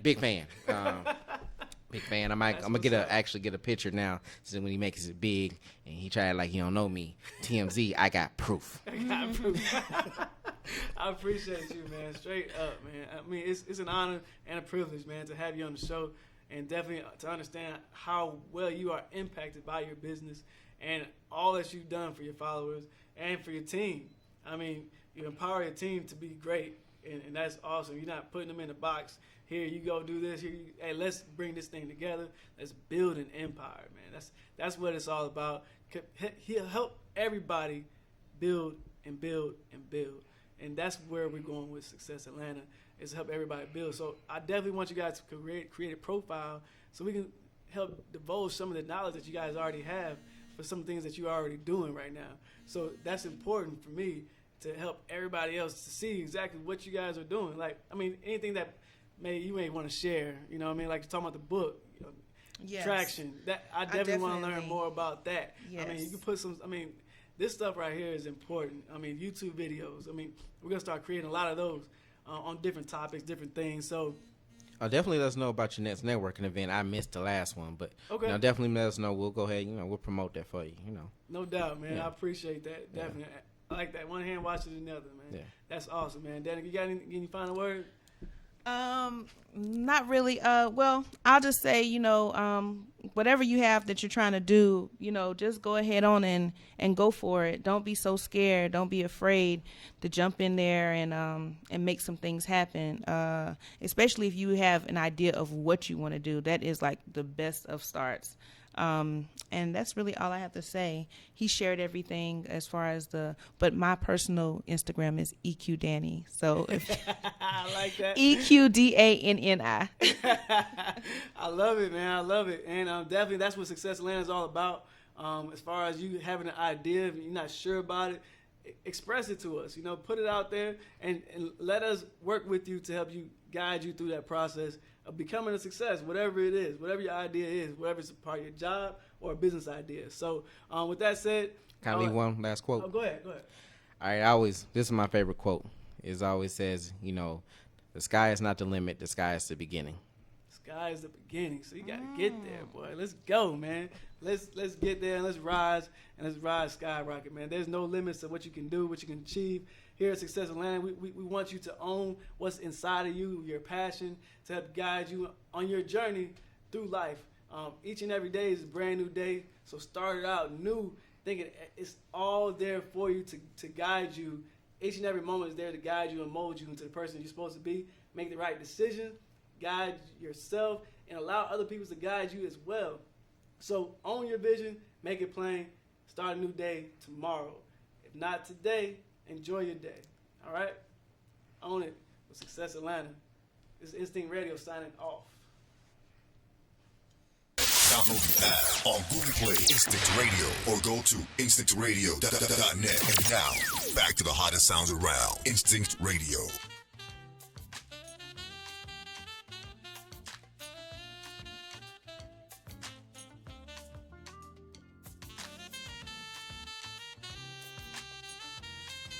Big fan. I'm gonna actually get a picture now. So when he makes it big and he tried like you don't know me, TMZ, I got proof. I got proof. I appreciate you, man. Straight up, man. I mean, it's an honor and a privilege, man, to have you on the show, and definitely to understand how well you are impacted by your business and all that you've done for your followers and for your team. I mean, you empower your team to be great, and that's awesome. You're not putting them in a box. Here you go, do this. Hey, let's bring this thing together. Let's build an empire, man. That's what it's all about. He'll help everybody build and build and build, and that's where we're going with Success Atlanta, is help everybody build. So I definitely want you guys to create a profile so we can help divulge some of the knowledge that you guys already have for some things that you're already doing right now. So that's important for me to help everybody else to see exactly what you guys are doing. Like, I mean, anything that you may want to share, you know what I mean? Like you're talking about the book, you know, yes. Traction. That I definitely want to learn more about that. Yes. I mean, you can put some, I mean, this stuff right here is important. I mean, YouTube videos. I mean, we're going to start creating a lot of those on different topics, different things. So definitely let us know about your next networking event. I missed the last one, but okay. Definitely let us know. We'll go ahead, we'll promote that for you, No doubt, man. Yeah. I appreciate that. Definitely. Yeah. I like that. One hand washes another, man. Yeah. That's awesome, man. Danny, you got any final word? Not really. Well, I'll just say, whatever you have that you're trying to do, just go ahead on and go for it. Don't be so scared. Don't be afraid to jump in there and make some things happen. Especially if you have an idea of what you want to do. That is like the best of starts. And that's really all I have to say. He shared everything as far as but my personal Instagram is EQ Danny. So I like that. EQDANNI. I love it, man. I love it. And definitely that's what Success Atlanta is all about. As far as you having an idea, if you're not sure about it, express it to us. Put it out there and let us work with you to help you guide you through that process of becoming a success, whatever it is, whatever your idea is, whatever it's a part of your job or a business idea. So with that said, can I leave one last quote? Oh, go ahead. All right, this is my favorite quote. It always says, the sky is not the limit, the sky is the beginning. Sky is the beginning, so you got to get there, boy. Let's go, man. Let's get there and let's rise skyrocket, man. There's no limits to what you can do, what you can achieve. Here at Success Atlanta, we want you to own what's inside of you, your passion, to help guide you on your journey through life. Each and every day is a brand new day, so start it out new, thinking it's all there for you to guide you. Each and every moment is there to guide you and mold you into the person you're supposed to be. Make the right decision, guide yourself, and allow other people to guide you as well. So own your vision, make it plain, start a new day tomorrow. If not today, enjoy your day. All right? Own it with Success Atlanta. This is Instinct Radio signing off. Download the app on Google Play, Instinct Radio, or go to instinctradio.net. And now, back to the hottest sounds around, Instinct Radio.